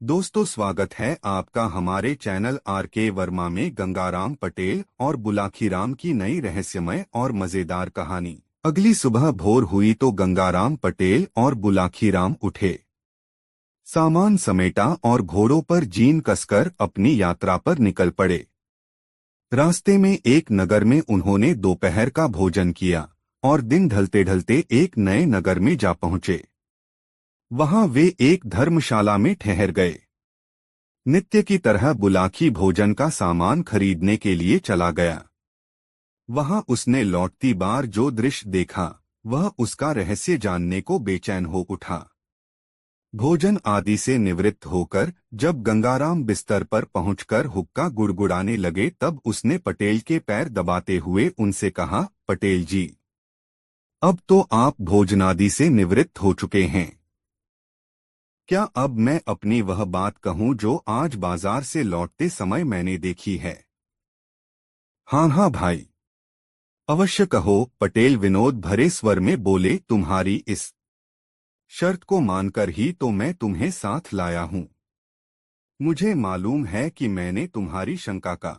दोस्तों, स्वागत है आपका हमारे चैनल आर.के. वर्मा में गंगाराम पटेल और बुलाखीराम की नई रहस्यमय और मजेदार कहानी। अगली सुबह भोर हुई तो गंगाराम पटेल और बुलाखीराम उठे, सामान समेटा और घोड़ों पर जीन कसकर अपनी यात्रा पर निकल पड़े। रास्ते में एक नगर में उन्होंने दोपहर का भोजन किया और दिन ढलते ढलते एक नए नगर में जा पहुंचे। वहां वे एक धर्मशाला में ठहर गए। नित्य की तरह बुलाखी भोजन का सामान खरीदने के लिए चला गया। वहां उसने लौटती बार जो दृश्य देखा, वह उसका रहस्य जानने को बेचैन हो उठा। भोजन आदि से निवृत्त होकर जब गंगाराम बिस्तर पर पहुंचकर हुक्का गुड़गुड़ाने लगे, तब उसने पटेल के पैर दबाते हुए उनसे कहा, पटेल जी, अब तो आप भोजनादि से निवृत्त हो चुके हैं। क्या अब मैं अपनी वह बात कहूं जो आज बाजार से लौटते समय मैंने देखी है? हाँ हाँ भाई, अवश्य कहो, पटेल विनोद भरे स्वर में बोले। तुम्हारी इस शर्त को मानकर ही तो मैं तुम्हें साथ लाया हूं। मुझे मालूम है कि मैंने तुम्हारी शंका का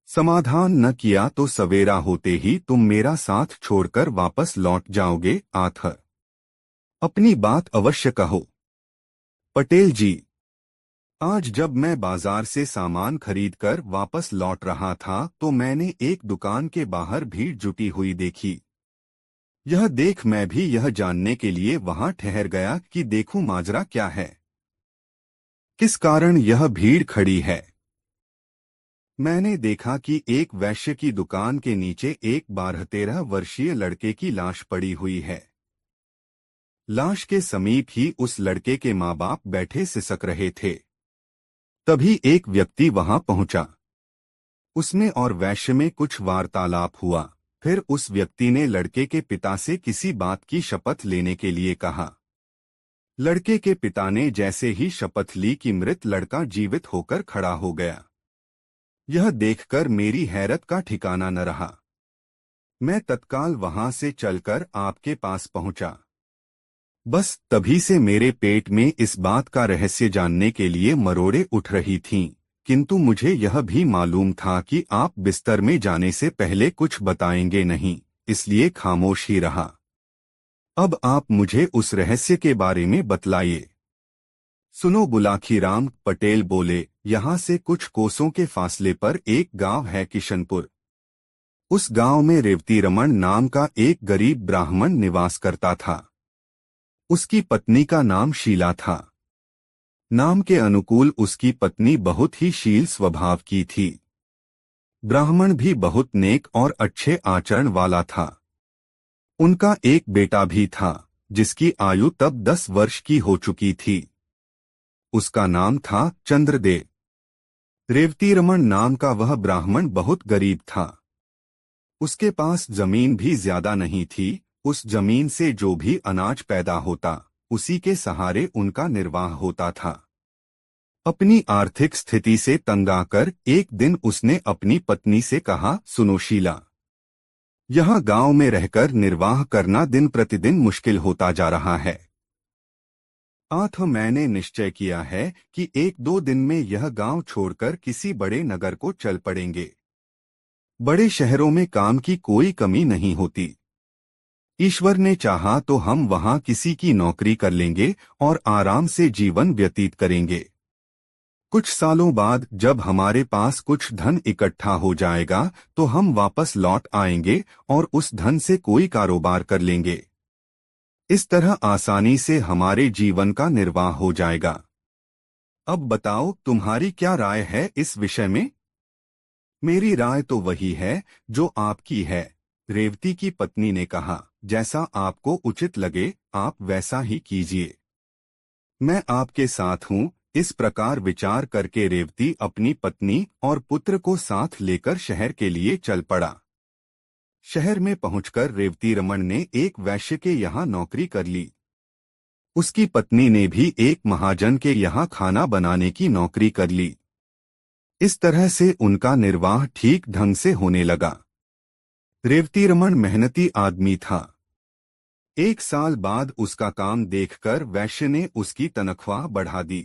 समाधान न किया तो सवेरा होते ही तुम मेरा साथ छोड़कर वापस लौट जाओगे। आथ अपनी बात अवश्य कहो। पटेल जी, आज जब मैं बाजार से सामान खरीदकर वापस लौट रहा था तो मैंने एक दुकान के बाहर भीड़ जुटी हुई देखी। यह देख मैं भी यह जानने के लिए वहां ठहर गया कि देखूं माजरा क्या है, किस कारण यह भीड़ खड़ी है। मैंने देखा कि एक वैश्य की दुकान के नीचे एक 12-13 वर्षीय लड़के की लाश पड़ी हुई है। लाश के समीप ही उस लड़के के माँ बाप बैठे सिसक रहे थे। तभी एक व्यक्ति वहां पहुंचा। उसमें और वैश्य में कुछ वार्तालाप हुआ। फिर उस व्यक्ति ने लड़के के पिता से किसी बात की शपथ लेने के लिए कहा। लड़के के पिता ने जैसे ही शपथ ली कि मृत लड़का जीवित होकर खड़ा हो गया। यह देखकर मेरी हैरत का ठिकाना न रहा। मैं तत्काल वहां से चलकर आपके पास पहुंचा। बस तभी से मेरे पेट में इस बात का रहस्य जानने के लिए मरोड़े उठ रही थीं, किंतु मुझे यह भी मालूम था कि आप बिस्तर में जाने से पहले कुछ बताएंगे नहीं, इसलिए खामोश ही रहा। अब आप मुझे उस रहस्य के बारे में बतलाइए। सुनो, बुलाखीराम पटेल बोले, यहाँ से कुछ कोसों के फासले पर एक गांव है, किशनपुर। उस गांव में रेवतीरमण नाम का एक गरीब ब्राह्मण निवास करता था। उसकी पत्नी का नाम शीला था। नाम के अनुकूल उसकी पत्नी बहुत ही शील स्वभाव की थी। ब्राह्मण भी बहुत नेक और अच्छे आचरण वाला था। उनका एक बेटा भी था, जिसकी आयु तब 10 वर्ष की हो चुकी थी। उसका नाम था चंद्रदेव। रेवतीरमण नाम का वह ब्राह्मण बहुत गरीब था। उसके पास जमीन भी ज्यादा नहीं थी। उस जमीन से जो भी अनाज पैदा होता, उसी के सहारे उनका निर्वाह होता था। अपनी आर्थिक स्थिति से तंग आकर एक दिन उसने अपनी पत्नी से कहा, सुनो शीला, यहाँ गांव में रहकर निर्वाह करना दिन प्रतिदिन मुश्किल होता जा रहा है। आठ मैंने निश्चय किया है कि 1-2 दिन में यह गांव छोड़कर किसी बड़े नगर को चल पड़ेंगे। बड़े शहरों में काम की कोई कमी नहीं होती। ईश्वर ने चाहा तो हम वहां किसी की नौकरी कर लेंगे और आराम से जीवन व्यतीत करेंगे। कुछ सालों बाद जब हमारे पास कुछ धन इकट्ठा हो जाएगा तो हम वापस लौट आएंगे और उस धन से कोई कारोबार कर लेंगे। इस तरह आसानी से हमारे जीवन का निर्वाह हो जाएगा। अब बताओ, तुम्हारी क्या राय है इस विषय में? मेरी राय तो वही है जो आपकी है, रेवती की पत्नी ने कहा। जैसा आपको उचित लगे आप वैसा ही कीजिए। मैं आपके साथ हूँ। इस प्रकार विचार करके रेवती अपनी पत्नी और पुत्र को साथ लेकर शहर के लिए चल पड़ा। शहर में पहुंचकर रेवतीरमण ने एक वैश्य के यहाँ नौकरी कर ली। उसकी पत्नी ने भी एक महाजन के यहाँ खाना बनाने की नौकरी कर ली। इस तरह से उनका निर्वाह ठीक ढंग से होने लगा। रेवतीरमण मेहनती आदमी था। 1 साल बाद उसका काम देखकर वैश्य ने उसकी तनख्वाह बढ़ा दी।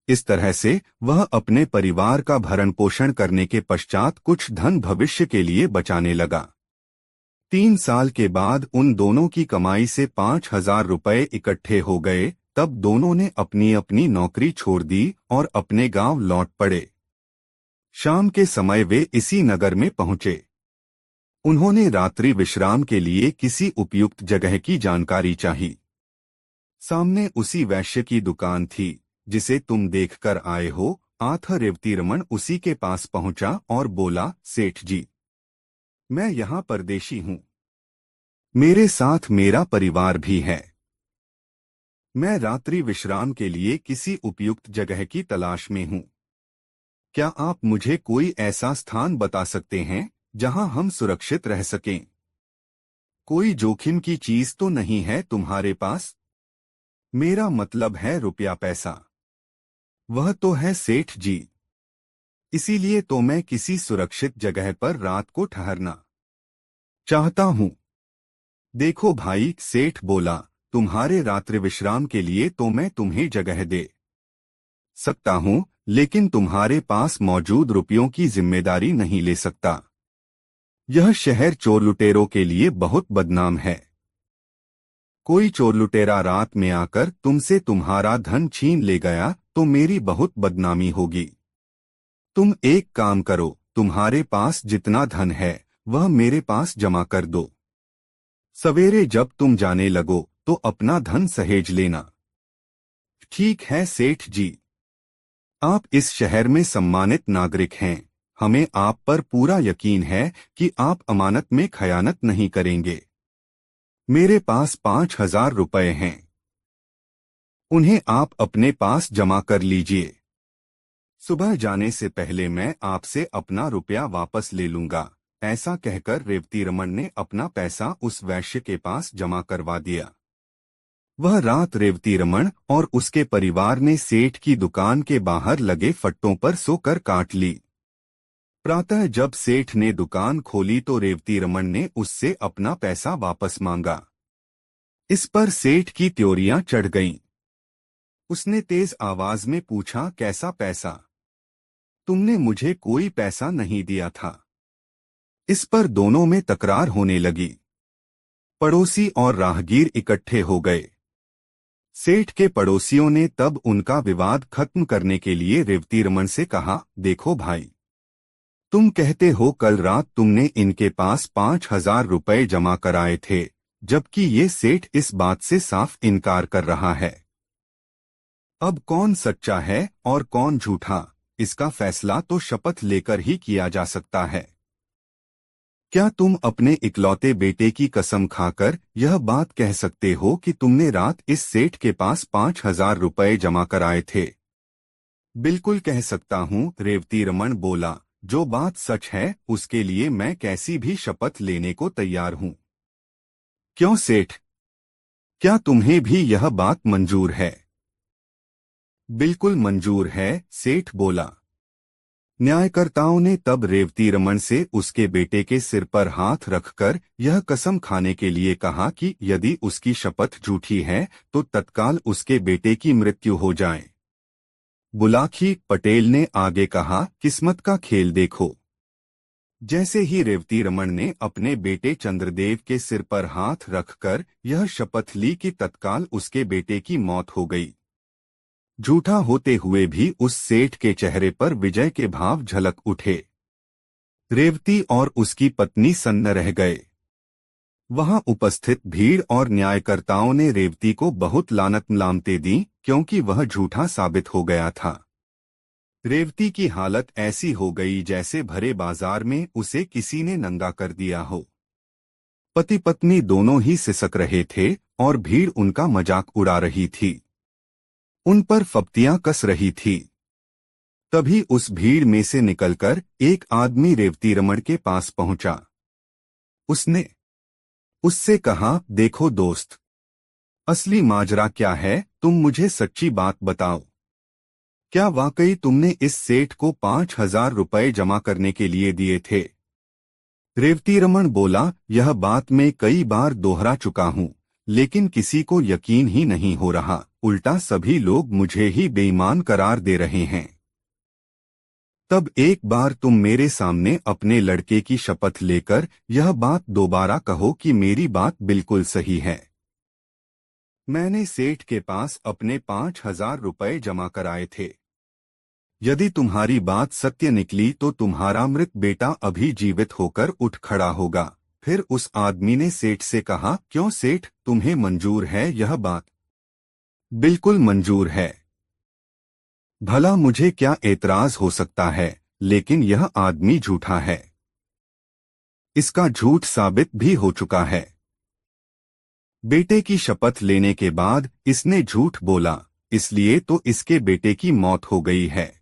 इस तरह से वह अपने परिवार का भरण पोषण करने के पश्चात कुछ धन भविष्य के लिए बचाने लगा। 3 साल के बाद उन दोनों की कमाई से 5,000 रुपये इकट्ठे हो गए। तब दोनों ने अपनी अपनी नौकरी छोड़ दी और अपने गांव लौट पड़े। शाम के समय वे इसी नगर में पहुंचे। उन्होंने रात्रि विश्राम के लिए किसी उपयुक्त जगह की जानकारी चाही। सामने उसी वैश्य की दुकान थी जिसे तुम देखकर आए हो। आर्थर रेवतीरमण उसी के पास पहुंचा और बोला, सेठ जी, मैं यहाँ परदेशी हूँ। मेरे साथ मेरा परिवार भी है। मैं रात्रि विश्राम के लिए किसी उपयुक्त जगह की तलाश में हूँ। क्या आप मुझे कोई ऐसा स्थान बता सकते हैं जहां हम सुरक्षित रह सकें? कोई जोखिम की चीज तो नहीं है तुम्हारे पास? मेरा मतलब है रुपया पैसा। वह तो है सेठ जी। इसीलिए तो मैं किसी सुरक्षित जगह पर रात को ठहरना चाहता हूँ। देखो भाई, सेठ बोला, तुम्हारे रात्रि विश्राम के लिए तो मैं तुम्हें जगह दे सकता हूँ, लेकिन तुम्हारे पास मौजूद रुपयों की जिम्मेदारी नहीं ले सकता। यह शहर चोर लुटेरों के लिए बहुत बदनाम है। कोई चोर लुटेरा रात में आकर तुमसे तुम्हारा धन छीन ले गया तो मेरी बहुत बदनामी होगी। तुम एक काम करो, तुम्हारे पास जितना धन है वह मेरे पास जमा कर दो। सवेरे जब तुम जाने लगो तो अपना धन सहेज लेना। ठीक है सेठ जी। आप इस शहर में सम्मानित नागरिक हैं। हमें आप पर पूरा यकीन है कि आप अमानत में खयानत नहीं करेंगे। मेरे पास 5,000 रुपये हैं। उन्हें आप अपने पास जमा कर लीजिए। सुबह जाने से पहले मैं आपसे अपना रुपया वापस ले लूंगा। ऐसा कहकर रेवतीरमण ने अपना पैसा उस वैश्य के पास जमा करवा दिया। वह रात रेवतीरमण और उसके परिवार ने सेठ की दुकान के बाहर लगे फट्टों पर सोकर काट ली। प्रातः जब सेठ ने दुकान खोली तो रेवतीरमण ने उससे अपना पैसा वापस मांगा। इस पर सेठ की त्योरियां चढ़ गईं। उसने तेज आवाज में पूछा, कैसा पैसा? तुमने मुझे कोई पैसा नहीं दिया था। इस पर दोनों में तकरार होने लगी। पड़ोसी और राहगीर इकट्ठे हो गए। सेठ के पड़ोसियों ने तब उनका विवाद खत्म करने के लिए रेवतीरमण से कहा, देखो भाई, तुम कहते हो कल रात तुमने इनके पास 5,000 रुपये जमा कराए थे, जबकि ये सेठ इस बात से साफ इनकार कर रहा है। अब कौन सच्चा है और कौन झूठा, इसका फैसला तो शपथ लेकर ही किया जा सकता है। क्या तुम अपने इकलौते बेटे की कसम खाकर यह बात कह सकते हो कि तुमने रात इस सेठ के पास 5,000 रुपये जमा कराए थे? बिल्कुल कह सकता हूँ, रेवतीरमण बोला। जो बात सच है उसके लिए मैं कैसी भी शपथ लेने को तैयार हूँ। क्यों सेठ, क्या तुम्हें भी यह बात मंजूर है? बिल्कुल मंजूर है, सेठ बोला। न्यायकर्ताओं ने तब रेवतीरमण से उसके बेटे के सिर पर हाथ रखकर यह कसम खाने के लिए कहा कि यदि उसकी शपथ झूठी है तो तत्काल उसके बेटे की मृत्यु हो जाए। बुलाकी पटेल ने आगे कहा, किस्मत का खेल देखो। जैसे ही रेवतीरमण ने अपने बेटे चंद्रदेव के सिर पर हाथ रखकर यह शपथ ली कि तत्काल उसके बेटे की मौत हो गई। झूठा होते हुए भी उस सेठ के चेहरे पर विजय के भाव झलक उठे। रेवती और उसकी पत्नी सन्न रह गए। वहां उपस्थित भीड़ और न्यायकर्ताओं ने रेवती को बहुत लानत मलामतें दी क्योंकि वह झूठा साबित हो गया था। रेवती की हालत ऐसी हो गई जैसे भरे बाजार में उसे किसी ने नंगा कर दिया हो। पति पत्नी दोनों ही सिसक रहे थे और भीड़ उनका मजाक उड़ा रही थी, उन पर फप्तियां कस रही थी। तभी उस भीड़ में से निकलकर एक आदमी रेवतीरमण के पास पहुंचा। उसने उससे कहा, देखो दोस्त, असली माजरा क्या है, तुम मुझे सच्ची बात बताओ। क्या वाकई तुमने इस सेठ को 5,000 रुपये जमा करने के लिए दिए थे? रेवतीरमण बोला, यह बात मैं कई बार दोहरा चुका हूँ, लेकिन किसी को यकीन ही नहीं हो रहा, उल्टा सभी लोग मुझे ही बेईमान करार दे रहे हैं। तब एक बार तुम मेरे सामने अपने लड़के की शपथ लेकर यह बात दोबारा कहो कि मेरी बात बिल्कुल सही है। मैंने सेठ के पास अपने 5,000 रुपए जमा कराए थे। यदि तुम्हारी बात सत्य निकली तो तुम्हारा मृत बेटा अभी जीवित होकर उठ खड़ा होगा। फिर उस आदमी ने सेठ से कहा, क्यों सेठ, तुम्हें मंजूर है यह बात? बिल्कुल मंजूर है। भला मुझे क्या एतराज हो सकता है, लेकिन यह आदमी झूठा है। इसका झूठ साबित भी हो चुका है। बेटे की शपथ लेने के बाद इसने झूठ बोला, इसलिए तो इसके बेटे की मौत हो गई है।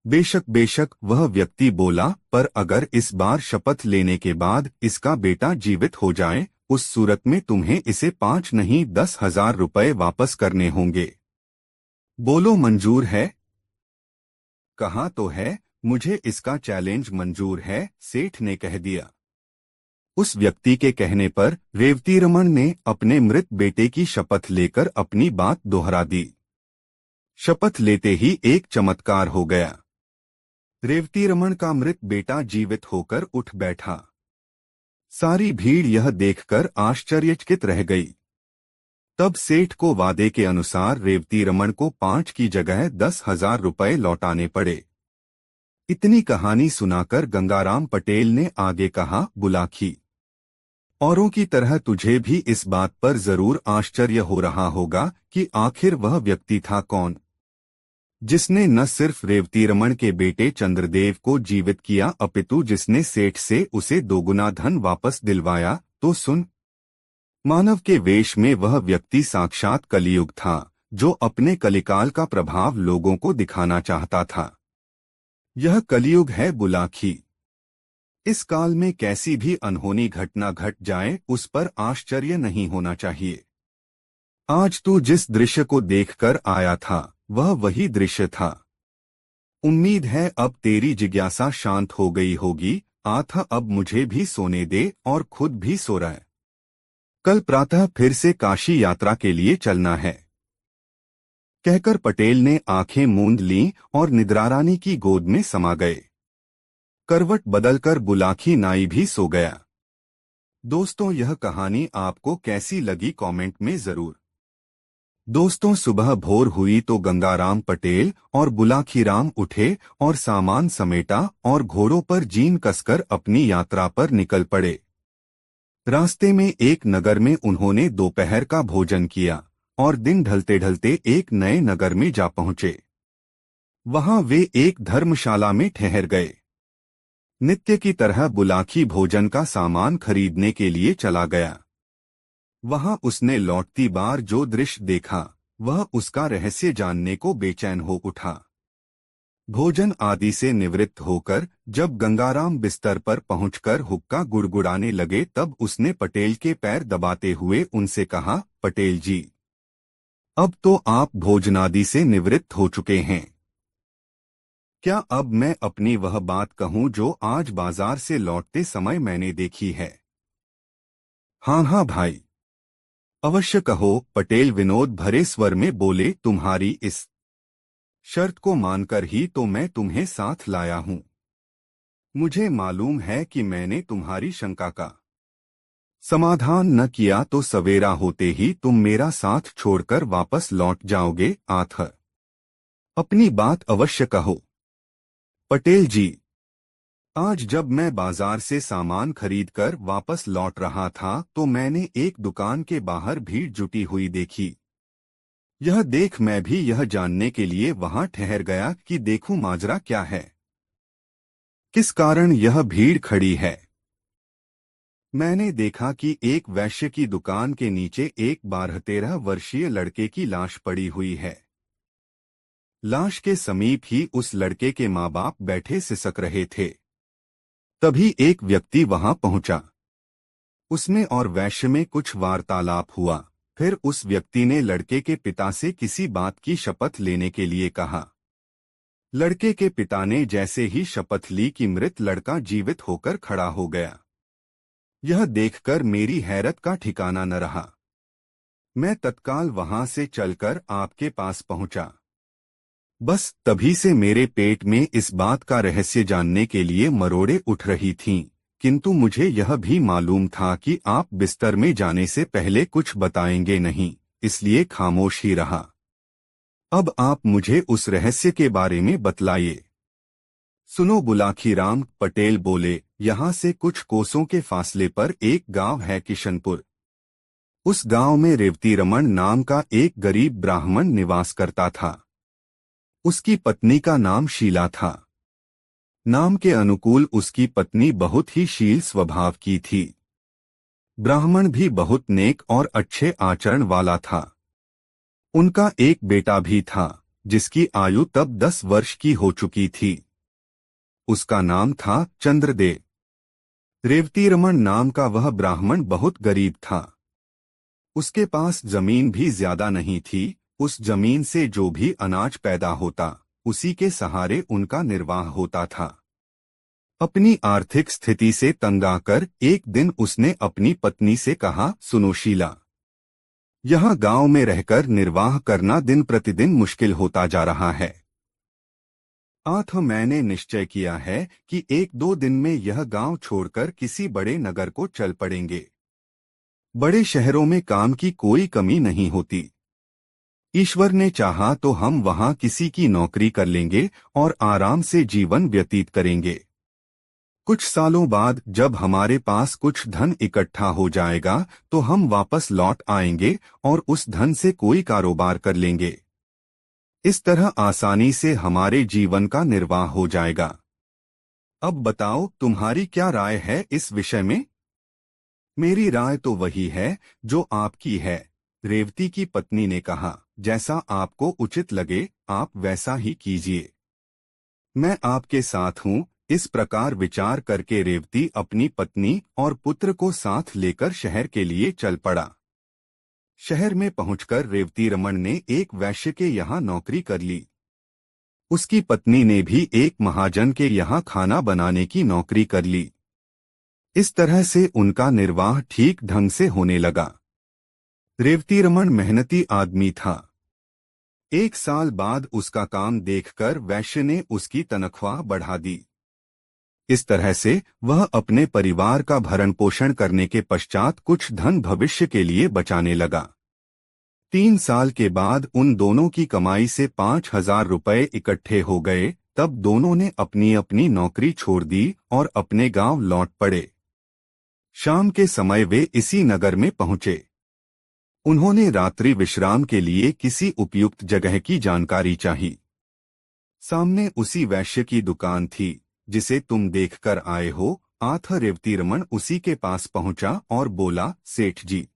बेशक बेशक वह व्यक्ति बोला, पर अगर इस बार शपथ लेने के बाद इसका बेटा जीवित हो जाए, उस सूरत में तुम्हें इसे 5 नहीं 10,000 रुपए वापस करने होंगे। बोलो मंजूर है? कहा तो है, मुझे इसका चैलेंज मंजूर है, सेठ ने कह दिया। उस व्यक्ति के कहने पर रेवतीरमण ने अपने मृत बेटे की शपथ लेकर अपनी बात दोहरा दी। शपथ लेते ही एक चमत्कार हो गया। रेवतीरमण का मृत बेटा जीवित होकर उठ बैठा। सारी भीड़ यह देखकर आश्चर्यचकित रह गई। तब सेठ को वादे के अनुसार रेवतीरमण को 5 की जगह 10,000 रुपए लौटाने पड़े। इतनी कहानी सुनाकर गंगाराम पटेल ने आगे कहा, बुलाखी, औरों की तरह तुझे भी इस बात पर जरूर आश्चर्य हो रहा होगा कि आखिर वह व्यक्ति था कौन, जिसने न सिर्फ रेवतीरमण के बेटे चंद्रदेव को जीवित किया अपितु जिसने सेठ से उसे दोगुना धन वापस दिलवाया। तो सुन, मानव के वेश में वह व्यक्ति साक्षात कलियुग था, जो अपने कलिकाल का प्रभाव लोगों को दिखाना चाहता था। यह कलियुग है बुलाखी। इस काल में कैसी भी अनहोनी घटना घट जाए उस पर आश्चर्य नहीं होना चाहिए। आज तू जिस दृश्य को देखकर आया था वह वही दृश्य था। उम्मीद है अब तेरी जिज्ञासा शांत हो गई होगी। आथा अब मुझे भी सोने दे और खुद भी सो रहा है। कल प्रातः फिर से काशी यात्रा के लिए चलना है। कहकर पटेल ने आंखें मूंद लीं और निद्रारानी की गोद में समा गए। करवट बदलकर बुलाखी नाई भी सो गया। दोस्तों, यह कहानी आपको कैसी लगी कमेंट में जरूर। दोस्तों, सुबह भोर हुई तो गंगाराम पटेल और बुलाखीराम उठे और सामान समेटा और घोड़ों पर जीन कसकर अपनी यात्रा पर निकल पड़े। रास्ते में एक नगर में उन्होंने दोपहर का भोजन किया और दिन ढलते ढलते एक नए नगर में जा पहुंचे। वहां वे एक धर्मशाला में ठहर गए। नित्य की तरह बुलाखी भोजन का सामान खरीदने के लिए चला गया। वहां उसने लौटती बार जो दृश्य देखा वह उसका रहस्य जानने को बेचैन हो उठा। भोजन आदि से निवृत्त होकर जब गंगाराम बिस्तर पर पहुंचकर हुक्का गुड़गुड़ाने लगे तब उसने पटेल के पैर दबाते हुए उनसे कहा, पटेल जी, अब तो आप भोजनादि से निवृत्त हो चुके हैं। क्या अब मैं अपनी वह बात कहूं जो आज बाजार से लौटते समय मैंने देखी है? हाँ हाँ भाई, अवश्य कहो, पटेल विनोद भरे स्वर में बोले। तुम्हारी इस शर्त को मानकर ही तो मैं तुम्हें साथ लाया हूं। मुझे मालूम है कि मैंने तुम्हारी शंका का समाधान न किया तो सवेरा होते ही तुम मेरा साथ छोड़कर वापस लौट जाओगे। आथ अपनी बात अवश्य कहो। पटेल जी, आज जब मैं बाजार से सामान खरीदकर वापस लौट रहा था तो मैंने एक दुकान के बाहर भीड़ जुटी हुई देखी। यह देख मैं भी यह जानने के लिए वहां ठहर गया कि देखूं माजरा क्या है, किस कारण यह भीड़ खड़ी है। मैंने देखा कि एक वैश्य की दुकान के नीचे एक 12-13 वर्षीय लड़के की लाश पड़ी हुई है। लाश के समीप ही उस लड़के के माँ बाप बैठे सिसक रहे थे। तभी एक व्यक्ति वहां पहुंचा। उसमें और वैश्य में कुछ वार्तालाप हुआ। फिर उस व्यक्ति ने लड़के के पिता से किसी बात की शपथ लेने के लिए कहा। लड़के के पिता ने जैसे ही शपथ ली कि मृत लड़का जीवित होकर खड़ा हो गया। यह देखकर मेरी हैरत का ठिकाना न रहा। मैं तत्काल वहां से चलकर आपके पास पहुंचा। बस तभी से मेरे पेट में इस बात का रहस्य जानने के लिए मरोड़े उठ रही थीं, किंतु मुझे यह भी मालूम था कि आप बिस्तर में जाने से पहले कुछ बताएंगे नहीं, इसलिए खामोश ही रहा। अब आप मुझे उस रहस्य के बारे में बतलाइए। सुनो, बुलाखीराम पटेल बोले, यहाँ से कुछ कोसों के फासले पर एक गांव है किशनपुर। उस गांव में रेवती रमन नाम का एक गरीब ब्राह्मण निवास करता था। उसकी पत्नी का नाम शीला था। नाम के अनुकूल उसकी पत्नी बहुत ही शील स्वभाव की थी। ब्राह्मण भी बहुत नेक और अच्छे आचरण वाला था। उनका एक बेटा भी था, जिसकी आयु तब 10 वर्ष की हो चुकी थी। उसका नाम था चंद्रदेव। रेवती रमन नाम का वह ब्राह्मण बहुत गरीब था। उसके पास जमीन भी ज्यादा नहीं थी। उस जमीन से जो भी अनाज पैदा होता, उसी के सहारे उनका निर्वाह होता था। अपनी आर्थिक स्थिति से तंग आकर एक दिन उसने अपनी पत्नी से कहा, सुनो शीला, यहाँ गांव में रहकर निर्वाह करना दिन प्रतिदिन मुश्किल होता जा रहा है। आठ मैंने निश्चय किया है कि 1-2 दिन में यह गांव छोड़कर किसी बड़े नगर को चल पड़ेंगे। बड़े शहरों में काम की कोई कमी नहीं होती। ईश्वर ने चाहा तो हम वहां किसी की नौकरी कर लेंगे और आराम से जीवन व्यतीत करेंगे। कुछ सालों बाद जब हमारे पास कुछ धन इकट्ठा हो जाएगा तो हम वापस लौट आएंगे और उस धन से कोई कारोबार कर लेंगे। इस तरह आसानी से हमारे जीवन का निर्वाह हो जाएगा। अब बताओ, तुम्हारी क्या राय है इस विषय में? मेरी राय तो वही है जो आपकी है, रेवती की पत्नी ने कहा। जैसा आपको उचित लगे आप वैसा ही कीजिए। मैं आपके साथ हूँ। इस प्रकार विचार करके रेवती अपनी पत्नी और पुत्र को साथ लेकर शहर के लिए चल पड़ा। शहर में पहुंचकर रेवती रमन ने एक वैश्य के यहाँ नौकरी कर ली। उसकी पत्नी ने भी एक महाजन के यहाँ खाना बनाने की नौकरी कर ली। इस तरह से उनका निर्वाह ठीक ढंग से होने लगा। रेवती रमन मेहनती आदमी था। 1 साल बाद उसका काम देखकर वैश्य ने उसकी तनख्वाह बढ़ा दी। इस तरह से वह अपने परिवार का भरण पोषण करने के पश्चात कुछ धन भविष्य के लिए बचाने लगा। 3 साल के बाद उन दोनों की कमाई से 5,000 रुपये इकट्ठे हो गए। तब दोनों ने अपनी अपनी नौकरी छोड़ दी और अपने गांव लौट पड़े। शाम के समय वे इसी नगर में पहुंचे। उन्होंने रात्रि विश्राम के लिए किसी उपयुक्त जगह की जानकारी चाही। सामने उसी वैश्य की दुकान थी जिसे तुम देखकर आए हो। रेवती रमन उसी के पास पहुंचा और बोला, सेठ जी,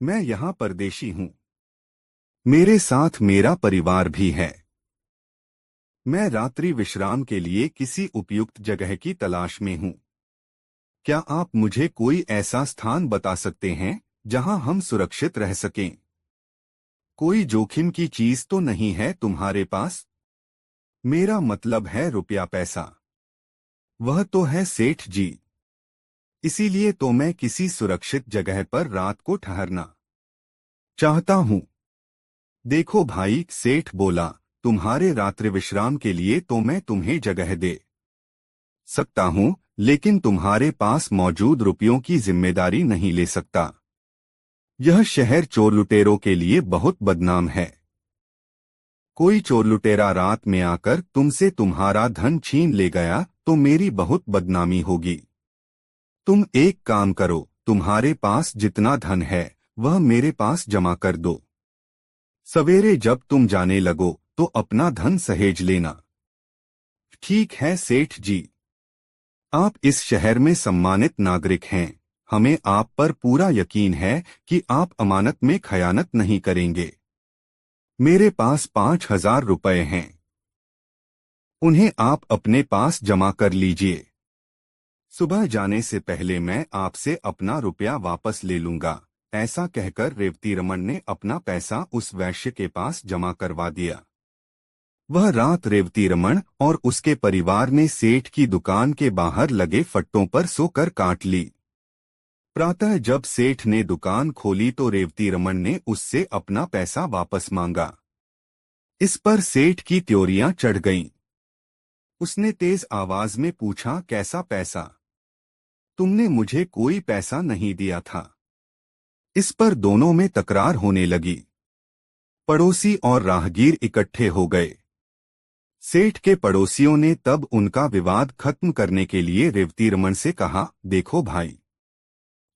मैं यहाँ परदेशी हूँ। मेरे साथ मेरा परिवार भी है। मैं रात्रि विश्राम के लिए किसी उपयुक्त जगह की तलाश में हूँ। क्या आप मुझे कोई ऐसा स्थान बता सकते हैं जहां हम सुरक्षित रह सकें? कोई जोखिम की चीज तो नहीं है तुम्हारे पास? मेरा मतलब है रुपया पैसा। वह तो है सेठ जी। इसीलिए तो मैं किसी सुरक्षित जगह पर रात को ठहरना चाहता हूँ। देखो भाई, सेठ बोला, तुम्हारे रात्रि विश्राम के लिए तो मैं तुम्हें जगह दे सकता हूँ, लेकिन तुम्हारे पास मौजूद रुपयों की जिम्मेदारी नहीं ले सकता। यह शहर चोर लुटेरों के लिए बहुत बदनाम है। कोई चोर लुटेरा रात में आकर तुमसे तुम्हारा धन छीन ले गया तो मेरी बहुत बदनामी होगी। तुम एक काम करो, तुम्हारे पास जितना धन है वह मेरे पास जमा कर दो। सवेरे जब तुम जाने लगो तो अपना धन सहेज लेना। ठीक है सेठ जी। आप इस शहर में सम्मानित नागरिक हैं। हमें आप पर पूरा यकीन है कि आप अमानत में खयानत नहीं करेंगे। मेरे पास 5,000 रुपये हैं। उन्हें आप अपने पास जमा कर लीजिए। सुबह जाने से पहले मैं आपसे अपना रुपया वापस ले लूंगा। ऐसा कहकर रेवती रमन ने अपना पैसा उस वैश्य के पास जमा करवा दिया। वह रात रेवती रमन और उसके परिवार ने सेठ की दुकान के बाहर लगे फट्टों पर सोकर काट ली। प्रातः जब सेठ ने दुकान खोली तो रेवती रमन ने उससे अपना पैसा वापस मांगा। इस पर सेठ की त्योरियां चढ़ गईं। उसने तेज आवाज में पूछा, कैसा पैसा? तुमने मुझे कोई पैसा नहीं दिया था। इस पर दोनों में तकरार होने लगी। पड़ोसी और राहगीर इकट्ठे हो गए। सेठ के पड़ोसियों ने तब उनका विवाद खत्म करने के लिए रेवती रमन से कहा, देखो भाई,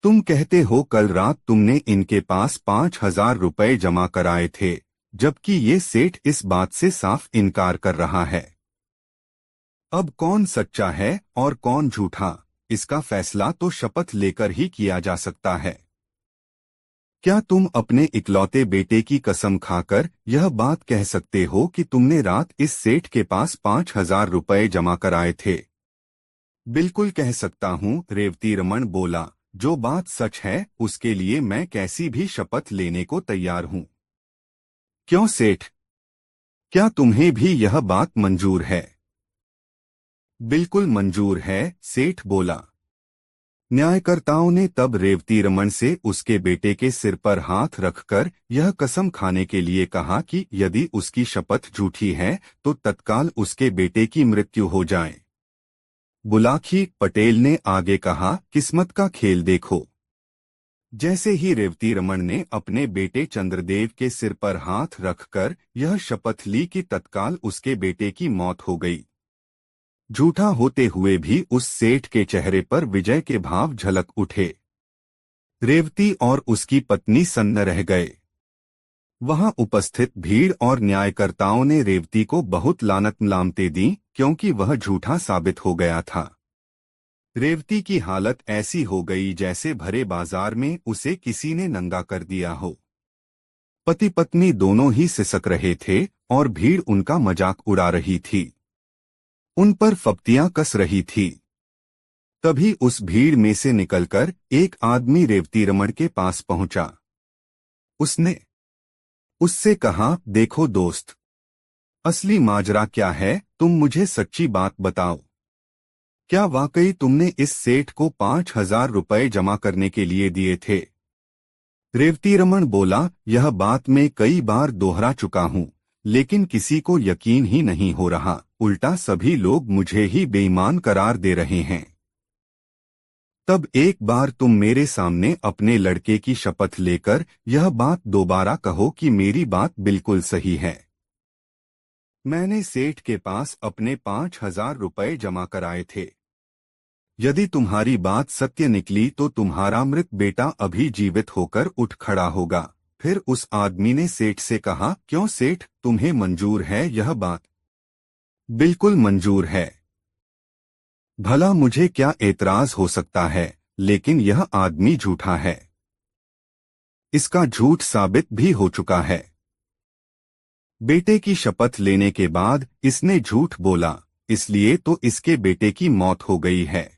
तुम कहते हो कल रात तुमने इनके पास 5,000 रुपए जमा कराए थे, जबकि ये सेठ इस बात से साफ इनकार कर रहा है। अब कौन सच्चा है और कौन झूठा, इसका फैसला तो शपथ लेकर ही किया जा सकता है। क्या तुम अपने इकलौते बेटे की कसम खाकर यह बात कह सकते हो कि तुमने रात इस सेठ के पास 5,000 रुपए जमा कराए थे? बिल्कुल कह सकता हूँ, रेवती रमन बोला। जो बात सच है उसके लिए मैं कैसी भी शपथ लेने को तैयार हूँ। क्यों सेठ, क्या तुम्हें भी यह बात मंजूर है? बिल्कुल मंजूर है, सेठ बोला। न्यायकर्ताओं ने तब रेवती रमन से उसके बेटे के सिर पर हाथ रखकर यह कसम खाने के लिए कहा कि यदि उसकी शपथ झूठी है तो तत्काल उसके बेटे की मृत्यु हो जाए। बुलाकी पटेल ने आगे कहा, किस्मत का खेल देखो। जैसे ही रेवती रमन ने अपने बेटे चंद्रदेव के सिर पर हाथ रखकर यह शपथ ली कि तत्काल उसके बेटे की मौत हो गई। झूठा होते हुए भी उस सेठ के चेहरे पर विजय के भाव झलक उठे। रेवती और उसकी पत्नी सन्न रह गए। वहां उपस्थित भीड़ और न्यायकर्ताओं ने रेवती को बहुत लानत-मलामतें दी क्योंकि वह झूठा साबित हो गया था। रेवती की हालत ऐसी हो गई जैसे भरे बाजार में उसे किसी ने नंगा कर दिया हो। पति पत्नी दोनों ही सिसक रहे थे और भीड़ उनका मजाक उड़ा रही थी, उन पर फप्तियां कस रही थी। तभी उस भीड़ में से निकलकर एक आदमी रेवती रमन के पास पहुंचा। उसने उससे कहा, देखो दोस्त, असली माजरा क्या है, तुम मुझे सच्ची बात बताओ। क्या वाकई तुमने इस सेठ को 5,000 रुपए जमा करने के लिए दिए थे? रेवती रमन बोला, यह बात मैं कई बार दोहरा चुका हूँ, लेकिन किसी को यकीन ही नहीं हो रहा, उल्टा सभी लोग मुझे ही बेईमान करार दे रहे हैं। तब एक बार तुम मेरे सामने अपने लड़के की शपथ लेकर यह बात दोबारा कहो कि मेरी बात बिल्कुल सही है। मैंने सेठ के पास अपने 5,000 रुपए जमा कराए थे। यदि तुम्हारी बात सत्य निकली तो तुम्हारा मृत बेटा अभी जीवित होकर उठ खड़ा होगा। फिर उस आदमी ने सेठ से कहा, क्यों सेठ, तुम्हें मंजूर है यह बात? बिल्कुल मंजूर है। भला मुझे क्या एतराज हो सकता है, लेकिन यह आदमी झूठा है। इसका झूठ साबित भी हो चुका है। बेटे की शपथ लेने के बाद इसने झूठ बोला, इसलिए तो इसके बेटे की मौत हो गई है।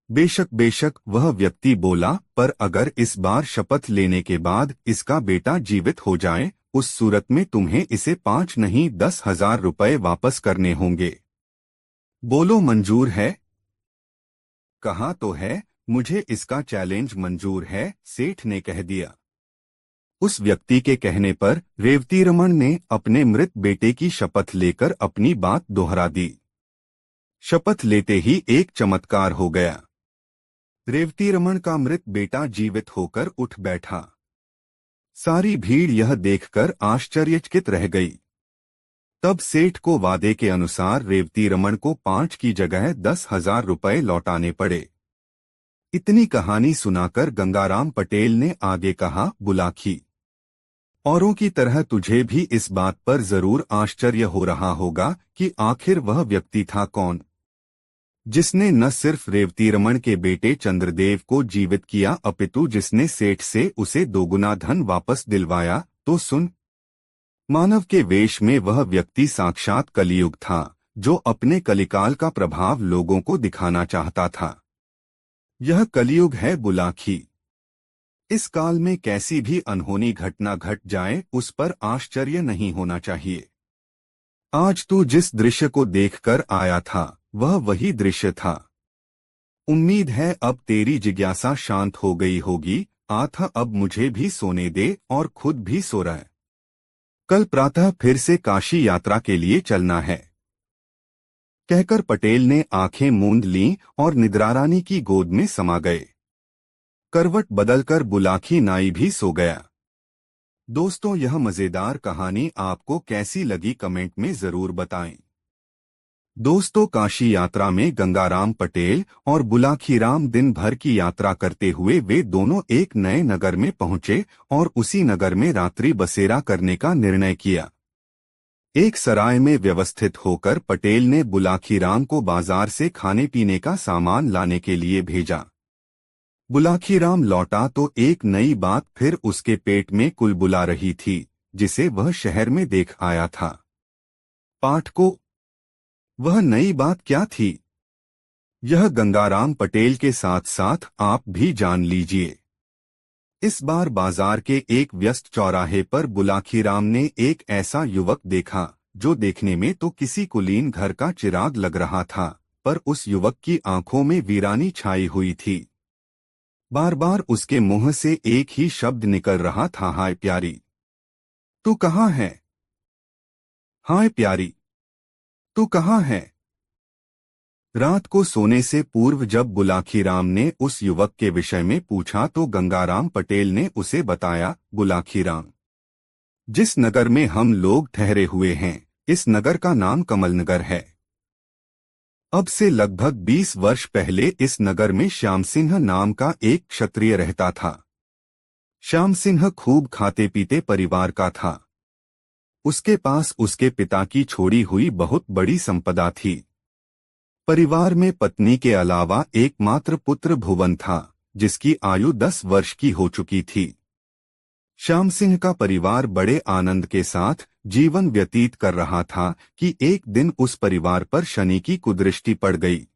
बेशक बेशक, वह व्यक्ति बोला, पर अगर इस बार शपथ लेने के बाद इसका बेटा जीवित हो जाए, उस सूरत में तुम्हें इसे 5 नहीं 10,000 रुपए वापस करने होंगे। बोलो मंजूर है? कहा तो है, मुझे इसका चैलेंज मंजूर है, सेठ ने कह दिया। उस व्यक्ति के कहने पर रेवती रमन ने अपने मृत बेटे की शपथ लेकर अपनी बात दोहरा दी। शपथ लेते ही एक चमत्कार हो गया। रेवती रमन का मृत बेटा जीवित होकर उठ बैठा। सारी भीड़ यह देखकर आश्चर्यचकित रह गई। तब सेठ को वादे के अनुसार रेवती रमन को 5 की जगह 10,000 रुपए लौटाने पड़े। इतनी कहानी सुनाकर गंगाराम पटेल ने आगे कहा, बुलाकी, औरों की तरह तुझे भी इस बात पर जरूर आश्चर्य हो रहा होगा कि आखिर वह व्यक्ति था कौन, जिसने न सिर्फ रेवती रमन के बेटे चंद्रदेव को जीवित किया अपितु जिसने सेठ से उसे दोगुना धन वापस दिलवाया। तो सुन, मानव के वेश में वह व्यक्ति साक्षात कलियुग था, जो अपने कलिकाल का प्रभाव लोगों को दिखाना चाहता था। यह कलियुग है बुलाकी। इस काल में कैसी भी अनहोनी घटना घट जाए उस पर आश्चर्य नहीं होना चाहिए। आज तू जिस दृश्य को देखकर आया था वह वही दृश्य था। उम्मीद है अब तेरी जिज्ञासा शांत हो गई होगी। आथा, अब मुझे भी सोने दे और खुद भी सो रहा है। कल प्रातः फिर से काशी यात्रा के लिए चलना है, कहकर पटेल ने आंखें मूंद लीं और निद्रारानी की गोद में समा गए। करवट बदलकर बुलाखी नाई भी सो गया। दोस्तों, यह मजेदार कहानी आपको कैसी लगी कमेंट में जरूर बताएं। दोस्तों, काशी यात्रा में गंगाराम पटेल और बुलाखीराम दिन भर की यात्रा करते हुए वे दोनों एक नए नगर में पहुंचे और उसी नगर में रात्रि बसेरा करने का निर्णय किया। एक सराय में व्यवस्थित होकर पटेल ने बुलाखीराम को बाजार से खाने पीने का सामान लाने के लिए भेजा। बुलाखीराम लौटा तो एक नई बात फिर उसके पेट में कुलबुला रही थी, जिसे वह शहर में देख आया था। पाठकों, वह नई बात क्या थी? यह गंगाराम पटेल के साथ साथ आप भी जान लीजिए। इस बार बाजार के एक व्यस्त चौराहे पर बुलाखीराम ने एक ऐसा युवक देखा जो देखने में तो किसी कुलीन घर का चिराग लग रहा था, पर उस युवक की आंखों में वीरानी छाई हुई थी। बार बार उसके मुंह से एक ही शब्द निकल रहा था, हाय प्यारी, तू कहाँ है? हाय प्यारी, तू कहाँ है? रात को सोने से पूर्व जब बुलाखीराम ने उस युवक के विषय में पूछा तो गंगाराम पटेल ने उसे बताया, बुलाखीराम, जिस नगर में हम लोग ठहरे हुए हैं, इस नगर का नाम कमलनगर है। अब से लगभग 20 वर्ष पहले इस नगर में श्याम सिंह नाम का एक क्षत्रिय रहता था। श्याम सिंह खूब खाते पीते परिवार का था। उसके पास उसके पिता की छोड़ी हुई बहुत बड़ी संपदा थी। परिवार में पत्नी के अलावा एकमात्र पुत्र भुवन था, जिसकी आयु 10 वर्ष की हो चुकी थी। श्याम सिंह का परिवार बड़े आनंद के साथ जीवन व्यतीत कर रहा था कि एक दिन उस परिवार पर शनि की कुदृष्टि पड़ गई।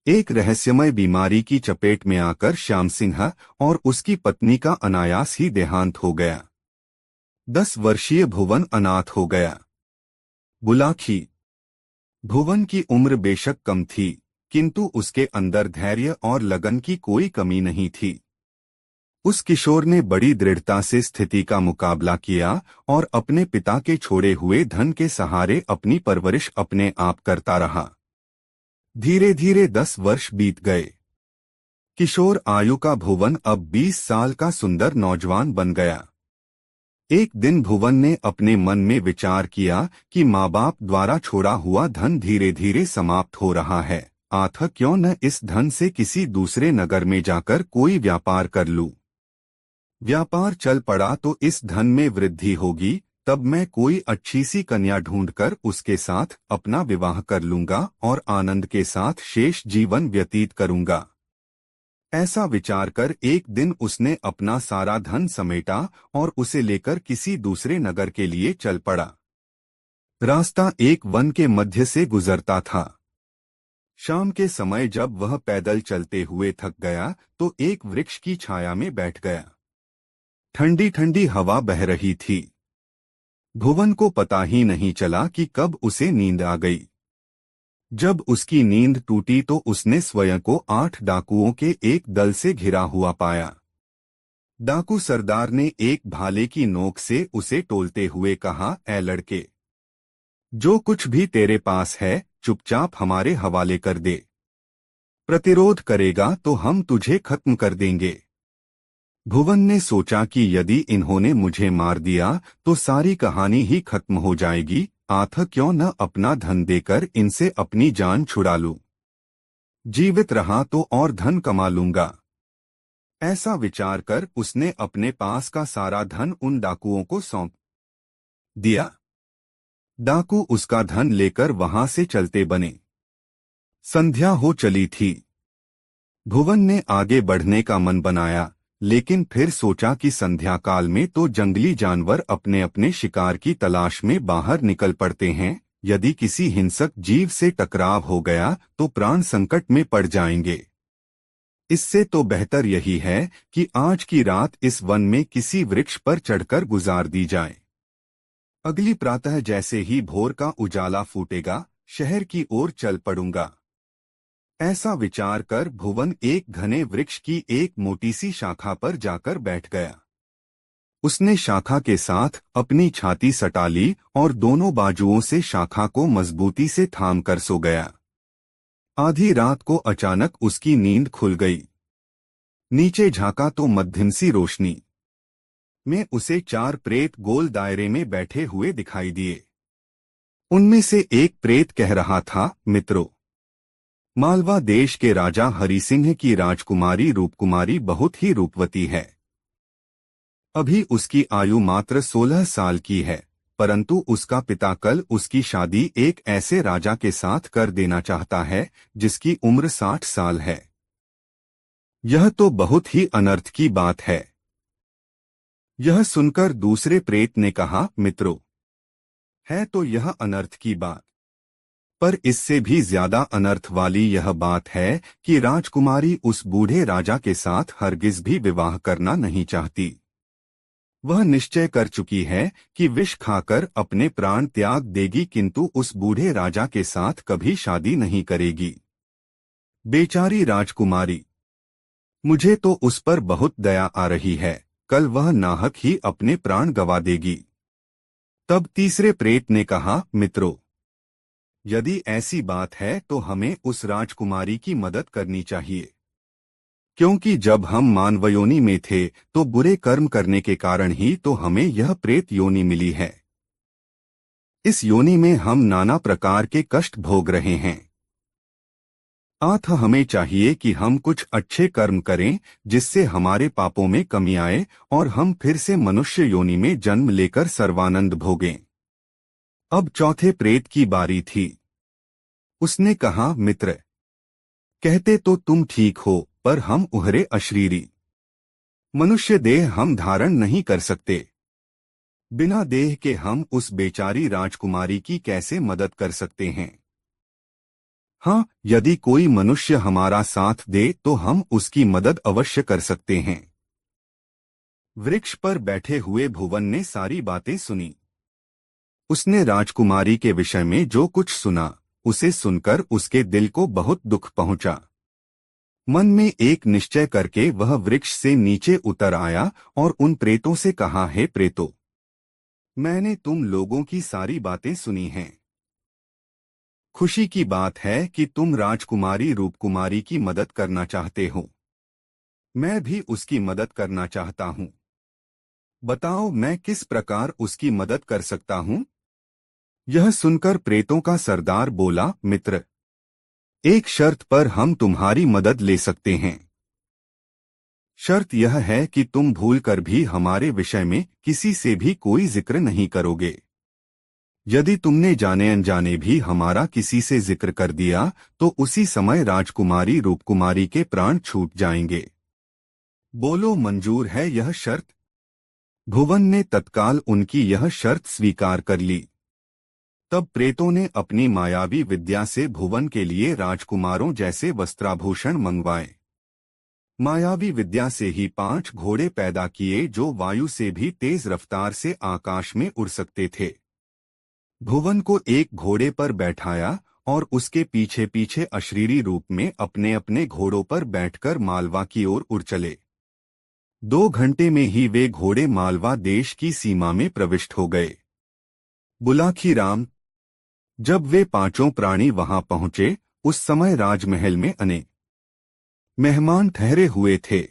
एक रहस्यमय बीमारी की चपेट में आकर श्याम सिंह और उसकी पत्नी का अनायास ही देहांत हो गया। 10 वर्षीय भुवन अनाथ हो गया। बुलाखी, भुवन की उम्र बेशक कम थी, किंतु उसके अंदर धैर्य और लगन की कोई कमी नहीं थी। उस किशोर ने बड़ी दृढ़ता से स्थिति का मुकाबला किया और अपने पिता के छोड़े हुए धन के सहारे अपनी परवरिश अपने आप करता रहा। धीरे धीरे 10 वर्ष बीत गए। किशोर आयु का भुवन अब 20 साल का सुंदर नौजवान बन गया। एक दिन भुवन ने अपने मन में विचार किया कि माँ बाप द्वारा छोड़ा हुआ धन धीरे धीरे समाप्त हो रहा है, आथा क्यों न इस धन से किसी दूसरे नगर में जाकर कोई व्यापार कर लूं। व्यापार चल पड़ा तो इस धन में वृद्धि होगी, तब मैं कोई अच्छी सी कन्या ढूंढकर उसके साथ अपना विवाह कर लूंगा और आनंद के साथ शेष जीवन व्यतीत करूंगा। ऐसा विचार कर एक दिन उसने अपना सारा धन समेटा और उसे लेकर किसी दूसरे नगर के लिए चल पड़ा। रास्ता एक वन के मध्य से गुजरता था। शाम के समय जब वह पैदल चलते हुए थक गया तो एक वृक्ष की छाया में बैठ गया। ठंडी ठंडी हवा बह रही थी। भुवन को पता ही नहीं चला कि कब उसे नींद आ गई। जब उसकी नींद टूटी तो उसने स्वयं को 8 डाकुओं के एक दल से घिरा हुआ पाया। डाकू सरदार ने एक भाले की नोक से उसे टोलते हुए कहा, ऐ लड़के, जो कुछ भी तेरे पास है चुपचाप हमारे हवाले कर दे। प्रतिरोध करेगा तो हम तुझे खत्म कर देंगे। भुवन ने सोचा कि यदि इन्होंने मुझे मार दिया तो सारी कहानी ही खत्म हो जाएगी, आथा क्यों न अपना धन देकर इनसे अपनी जान छुड़ा लूं। जीवित रहा तो और धन कमा लूंगा। ऐसा विचार कर उसने अपने पास का सारा धन उन डाकुओं को सौंप दिया। डाकू उसका धन लेकर वहां से चलते बने। संध्या हो चली थी। भुवन ने आगे बढ़ने का मन बनाया, लेकिन फिर सोचा कि संध्या काल में तो जंगली जानवर अपने अपने शिकार की तलाश में बाहर निकल पड़ते हैं। यदि किसी हिंसक जीव से टकराव हो गया तो प्राण संकट में पड़ जाएंगे। इससे तो बेहतर यही है कि आज की रात इस वन में किसी वृक्ष पर चढ़कर गुजार दी जाए। अगली प्रातः जैसे ही भोर का उजाला फूटेगा, शहर की ओर चल पड़ूंगा। ऐसा विचार कर भुवन एक घने वृक्ष की एक मोटी सी शाखा पर जाकर बैठ गया। उसने शाखा के साथ अपनी छाती सटा ली और दोनों बाजुओं से शाखा को मजबूती से थाम कर सो गया। आधी रात को अचानक उसकी नींद खुल गई। नीचे झांका तो मध्यम सी रोशनी में उसे 4 प्रेत गोल दायरे में बैठे हुए दिखाई दिए। उनमें से एक प्रेत कह रहा था, मित्रों, मालवा देश के राजा हरिसिंह की राजकुमारी रूपकुमारी बहुत ही रूपवती है। अभी उसकी आयु मात्र 16 साल की है, परंतु उसका पिता कल उसकी शादी एक ऐसे राजा के साथ कर देना चाहता है जिसकी उम्र 60 साल है। यह तो बहुत ही अनर्थ की बात है। यह सुनकर दूसरे प्रेत ने कहा, मित्रों, है तो यह अनर्थ की बात, पर इससे भी ज्यादा अनर्थ वाली यह बात है कि राजकुमारी उस बूढ़े राजा के साथ हरगिज भी विवाह करना नहीं चाहती। वह निश्चय कर चुकी है कि विष खाकर अपने प्राण त्याग देगी, किंतु उस बूढ़े राजा के साथ कभी शादी नहीं करेगी। बेचारी राजकुमारी, मुझे तो उस पर बहुत दया आ रही है, कल वह नाहक ही अपने प्राण गंवा देगी। तब तीसरे प्रेत ने कहा, मित्रों, यदि ऐसी बात है तो हमें उस राजकुमारी की मदद करनी चाहिए, क्योंकि जब हम मानव योनि में थे तो बुरे कर्म करने के कारण ही तो हमें यह प्रेत योनि मिली है। इस योनि में हम नाना प्रकार के कष्ट भोग रहे हैं। अतः हमें चाहिए कि हम कुछ अच्छे कर्म करें जिससे हमारे पापों में कमी आए और हम फिर से मनुष्य योनि में जन्म लेकर सर्वानंद भोगें। अब चौथे प्रेत की बारी थी। उसने कहा, मित्र, कहते तो तुम ठीक हो, पर हम उहरे अशरीरी मनुष्य देह हम धारण नहीं कर सकते। बिना देह के हम उस बेचारी राजकुमारी की कैसे मदद कर सकते हैं? हाँ, यदि कोई मनुष्य हमारा साथ दे तो हम उसकी मदद अवश्य कर सकते हैं। वृक्ष पर बैठे हुए भुवन ने सारी बातें सुनी। उसने राजकुमारी के विषय में जो कुछ सुना, उसे सुनकर उसके दिल को बहुत दुख पहुंचा। मन में एक निश्चय करके वह वृक्ष से नीचे उतर आया और उन प्रेतों से कहा, हे प्रेतों, मैंने तुम लोगों की सारी बातें सुनी हैं। खुशी की बात है कि तुम राजकुमारी रूपकुमारी की मदद करना चाहते हो। मैं भी उसकी मदद करना चाहता हूँ। बताओ, मैं किस प्रकार उसकी मदद कर सकता हूँ? यह सुनकर प्रेतों का सरदार बोला, मित्र, एक शर्त पर हम तुम्हारी मदद ले सकते हैं। शर्त यह है कि तुम भूलकर भी हमारे विषय में किसी से भी कोई जिक्र नहीं करोगे। यदि तुमने जाने अनजाने भी हमारा किसी से जिक्र कर दिया तो उसी समय राजकुमारी रूपकुमारी के प्राण छूट जाएंगे। बोलो, मंजूर है यह शर्त? भुवन ने तत्काल उनकी यह शर्त स्वीकार कर ली। तब प्रेतों ने अपनी मायावी विद्या से भुवन के लिए राजकुमारों जैसे वस्त्राभूषण मंगवाए। मायावी विद्या से ही 5 घोड़े पैदा किए जो वायु से भी तेज रफ्तार से आकाश में उड़ सकते थे। भुवन को एक घोड़े पर बैठाया और उसके पीछे पीछे अशरीरी रूप में अपने अपने घोड़ों पर बैठकर मालवा की ओर उड़ चले। 2 घंटे में ही वे घोड़े मालवा देश की सीमा में प्रविष्ट हो गए। बुलाखीराम, जब वे 5 प्राणी वहां पहुंचे, उस समय राजमहल में अनेक मेहमान ठहरे हुए थे।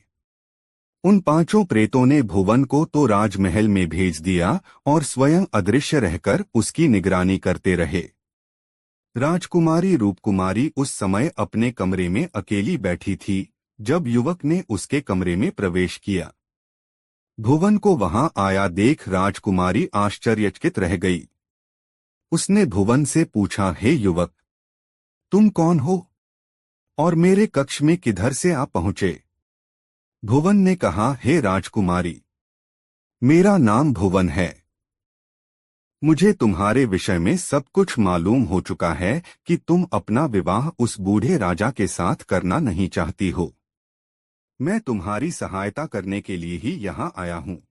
उन 5 प्रेतों ने भुवन को तो राजमहल में भेज दिया और स्वयं अदृश्य रहकर उसकी निगरानी करते रहे। राजकुमारी रूपकुमारी उस समय अपने कमरे में अकेली बैठी थी जब युवक ने उसके कमरे में प्रवेश किया। भुवन को वहां आया देख राजकुमारी आश्चर्यचकित रह गई। उसने भुवन से पूछा, हे युवक, तुम कौन हो और मेरे कक्ष में किधर से आ पहुंचे? भुवन ने कहा, हे राजकुमारी, मेरा नाम भुवन है। मुझे तुम्हारे विषय में सब कुछ मालूम हो चुका है कि तुम अपना विवाह उस बूढ़े राजा के साथ करना नहीं चाहती हो। मैं तुम्हारी सहायता करने के लिए ही यहाँ आया हूँ।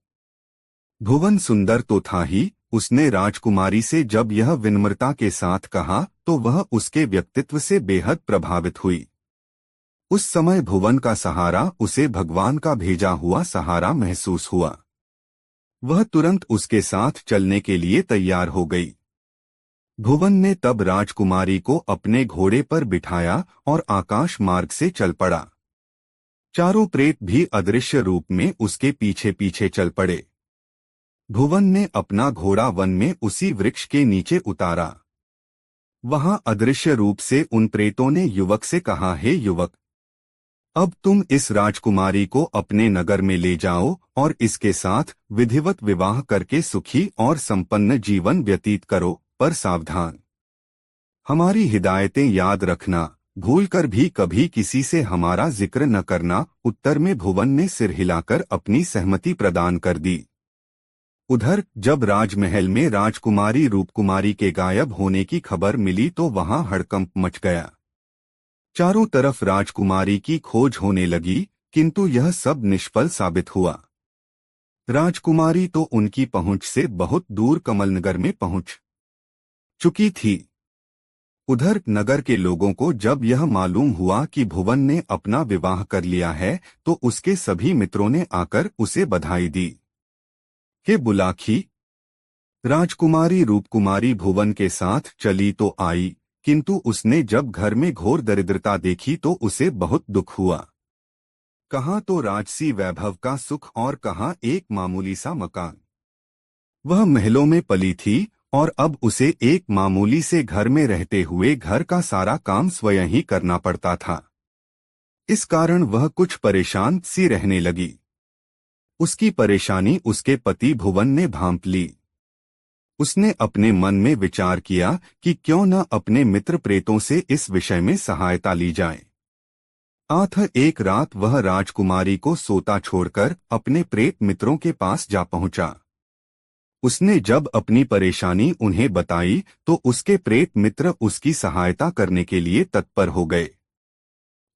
भुवन सुंदर तो था ही, उसने राजकुमारी से जब यह विनम्रता के साथ कहा तो वह उसके व्यक्तित्व से बेहद प्रभावित हुई। उस समय भुवन का सहारा उसे भगवान का भेजा हुआ सहारा महसूस हुआ। वह तुरंत उसके साथ चलने के लिए तैयार हो गई। भुवन ने तब राजकुमारी को अपने घोड़े पर बिठाया और आकाश मार्ग से चल पड़ा। चारों प्रेत भी अदृश्य रूप में उसके पीछे पीछे चल पड़े। भुवन ने अपना घोड़ा वन में उसी वृक्ष के नीचे उतारा। वहां अदृश्य रूप से उन प्रेतों ने युवक से कहा, हे युवक, अब तुम इस राजकुमारी को अपने नगर में ले जाओ और इसके साथ विधिवत विवाह करके सुखी और संपन्न जीवन व्यतीत करो, पर सावधान, हमारी हिदायतें याद रखना, भूलकर भी कभी किसी से हमारा जिक्र न करना। उत्तर में भुवन ने सिर हिलाकर अपनी सहमति प्रदान कर दी। उधर जब राजमहल में राजकुमारी रूपकुमारी के गायब होने की खबर मिली तो वहां हड़कंप मच गया। चारों तरफ राजकुमारी की खोज होने लगी, किंतु यह सब निष्फल साबित हुआ। राजकुमारी तो उनकी पहुंच से बहुत दूर कमलनगर में पहुंच चुकी थी। उधर नगर के लोगों को जब यह मालूम हुआ कि भुवन ने अपना विवाह कर लिया है तो उसके सभी मित्रों ने आकर उसे बधाई दी। हे बुलाखी, राजकुमारी रूपकुमारी भुवन के साथ चली तो आई, किंतु उसने जब घर में घोर दरिद्रता देखी तो उसे बहुत दुख हुआ। कहाँ तो राजसी वैभव का सुख और कहाँ एक मामूली सा मकान। वह महलों में पली थी और अब उसे एक मामूली से घर में रहते हुए घर का सारा काम स्वयं ही करना पड़ता था। इस कारण वह कुछ परेशान सी रहने लगी। उसकी परेशानी उसके पति भुवन ने भांप ली। उसने अपने मन में विचार किया कि क्यों न अपने मित्र प्रेतों से इस विषय में सहायता ली जाए। अतः एक रात वह राजकुमारी को सोता छोड़कर अपने प्रेत मित्रों के पास जा पहुंचा। उसने जब अपनी परेशानी उन्हें बताई तो उसके प्रेत मित्र उसकी सहायता करने के लिए तत्पर हो गए।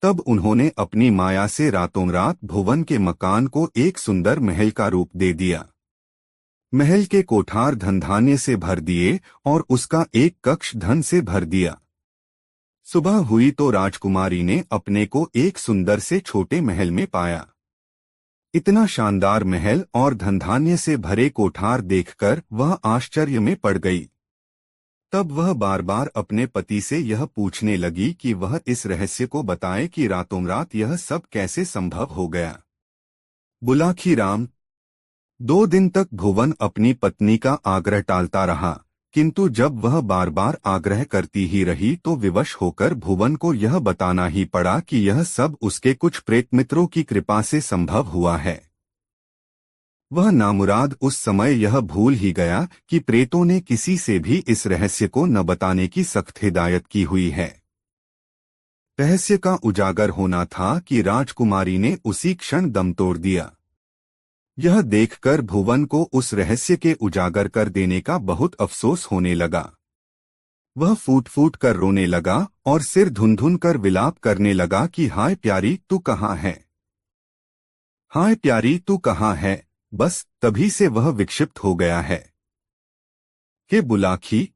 तब उन्होंने अपनी माया से रातों रात भुवन के मकान को एक सुंदर महल का रूप दे दिया। महल के कोठार धन धान्य से भर दिए और उसका एक कक्ष धन से भर दिया। सुबह हुई तो राजकुमारी ने अपने को एक सुंदर से छोटे महल में पाया। इतना शानदार महल और धनधान्य से भरे कोठार देखकर वह आश्चर्य में पड़ गई। तब वह बार बार अपने पति से यह पूछने लगी कि वह इस रहस्य को बताए कि रातों रात यह सब कैसे संभव हो गया। बुलाखी राम, 2 दिन तक भुवन अपनी पत्नी का आग्रह टालता रहा, किंतु जब वह बार बार आग्रह करती ही रही तो विवश होकर भुवन को यह बताना ही पड़ा कि यह सब उसके कुछ प्रेत मित्रों की कृपा से संभव हुआ है। वह नामुराद उस समय यह भूल ही गया कि प्रेतों ने किसी से भी इस रहस्य को न बताने की सख्त हिदायत की हुई है। रहस्य का उजागर होना था कि राजकुमारी ने उसी क्षण दम तोड़ दिया। यह देखकर भुवन को उस रहस्य के उजागर कर देने का बहुत अफसोस होने लगा। वह फूट फूट कर रोने लगा और सिर धुन धुन कर विलाप करने लगा कि हाय प्यारी तू कहाँ है, हाय प्यारी तू कहाँ है। बस तभी से वह विक्षिप्त हो गया है। हे बुलाखी,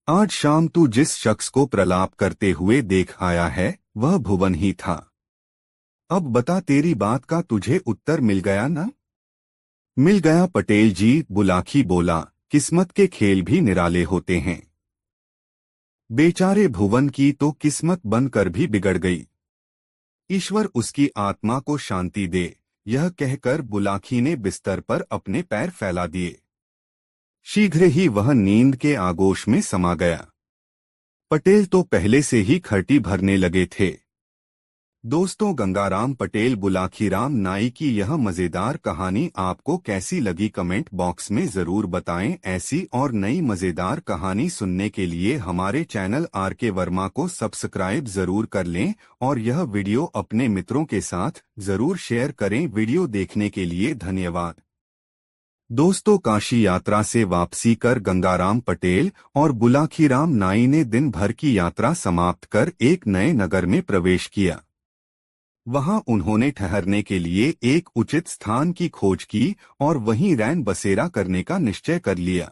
आज शाम तू जिस शख्स को प्रलाप करते हुए देख आया है वह भुवन ही था। अब बता, तेरी बात का तुझे उत्तर मिल गया ना? मिल गया पटेल जी, बुलाखी बोला, किस्मत के खेल भी निराले होते हैं। बेचारे भुवन की तो किस्मत बनकर भी बिगड़ गई। ईश्वर उसकी आत्मा को शांति दे, यह कहकर बुलाखी ने बिस्तर पर अपने पैर फैला दिए। शीघ्र ही वह नींद के आगोश में समा गया। पटेल तो पहले से ही खर्टी भरने लगे थे। दोस्तों, गंगाराम पटेल बुलाखीराम नाई की यह मजेदार कहानी आपको कैसी लगी कमेंट बॉक्स में जरूर बताएं। ऐसी और नई मजेदार कहानी सुनने के लिए हमारे चैनल आरके वर्मा को सब्सक्राइब जरूर कर लें और यह वीडियो अपने मित्रों के साथ जरूर शेयर करें। वीडियो देखने के लिए धन्यवाद। दोस्तों, काशी यात्रा से वापसी कर गंगाराम पटेल और बुलाखीराम नाई ने दिन भर की यात्रा समाप्त कर एक नए नगर में प्रवेश किया। वहां उन्होंने ठहरने के लिए एक उचित स्थान की खोज की और वहीं रैन बसेरा करने का निश्चय कर लिया।